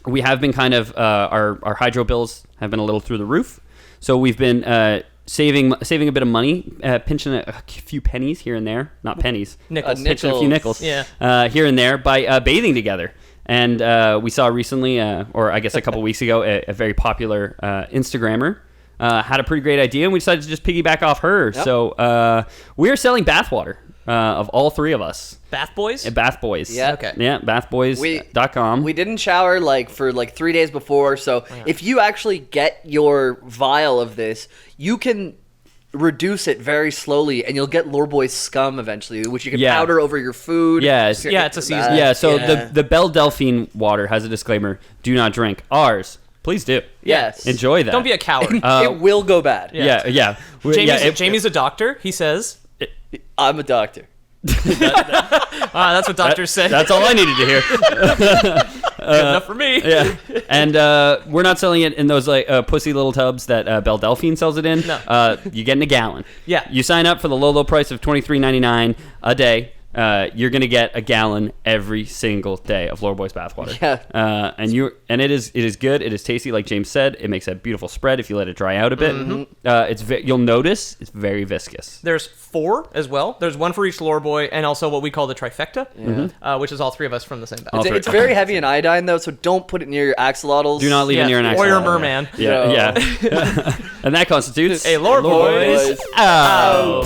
We have been kind of our hydro bills have been a little through the roof, so we've been saving a bit of money, pinching a few pennies here and there, not pennies, Nickels. pinching a few nickels, Yeah. here and there by bathing together. And we saw recently, or I guess a couple weeks ago, a very popular Instagrammer had a pretty great idea, and we decided to just piggyback off her. Yep. So we are selling bathwater of all three of us. Bath Boys? Bath Boys. Yeah. Okay. Yeah, bathboys.com. We didn't shower for 3 days before, so if you actually get your vial of this, you can reduce it very slowly, and you'll get Lore Boys scum eventually, which you can powder over your food. Yeah, it's a season. Yeah, so the Belle Delphine water has a disclaimer: do not drink. Ours, please do. Yes. Enjoy that. Don't be a coward. It will go bad. Yeah. Jamie's a doctor. He says. I'm a doctor. That's what doctors say. That's all I needed to hear. Good enough for me. Yeah, and we're not selling it in those like pussy little tubs that Belle Delphine sells it in. No. You get in a gallon. Yeah. You sign up for the low price of $23.99 a day. You're gonna get a gallon every single day of Lore Boys bathwater. Yeah. And it is good. It is tasty, like James said. It makes a beautiful spread if you let it dry out a bit. Mm-hmm. You'll notice it's very viscous. There's 4 as well. There's one for each Lore Boy, and also what we call the trifecta, which is all 3 of us from the same batch. It's very heavy in iodine though, so don't put it near your axolotls. Do not leave it near an axolotl. Or your merman. Yeah. And that constitutes a Lore Boys out.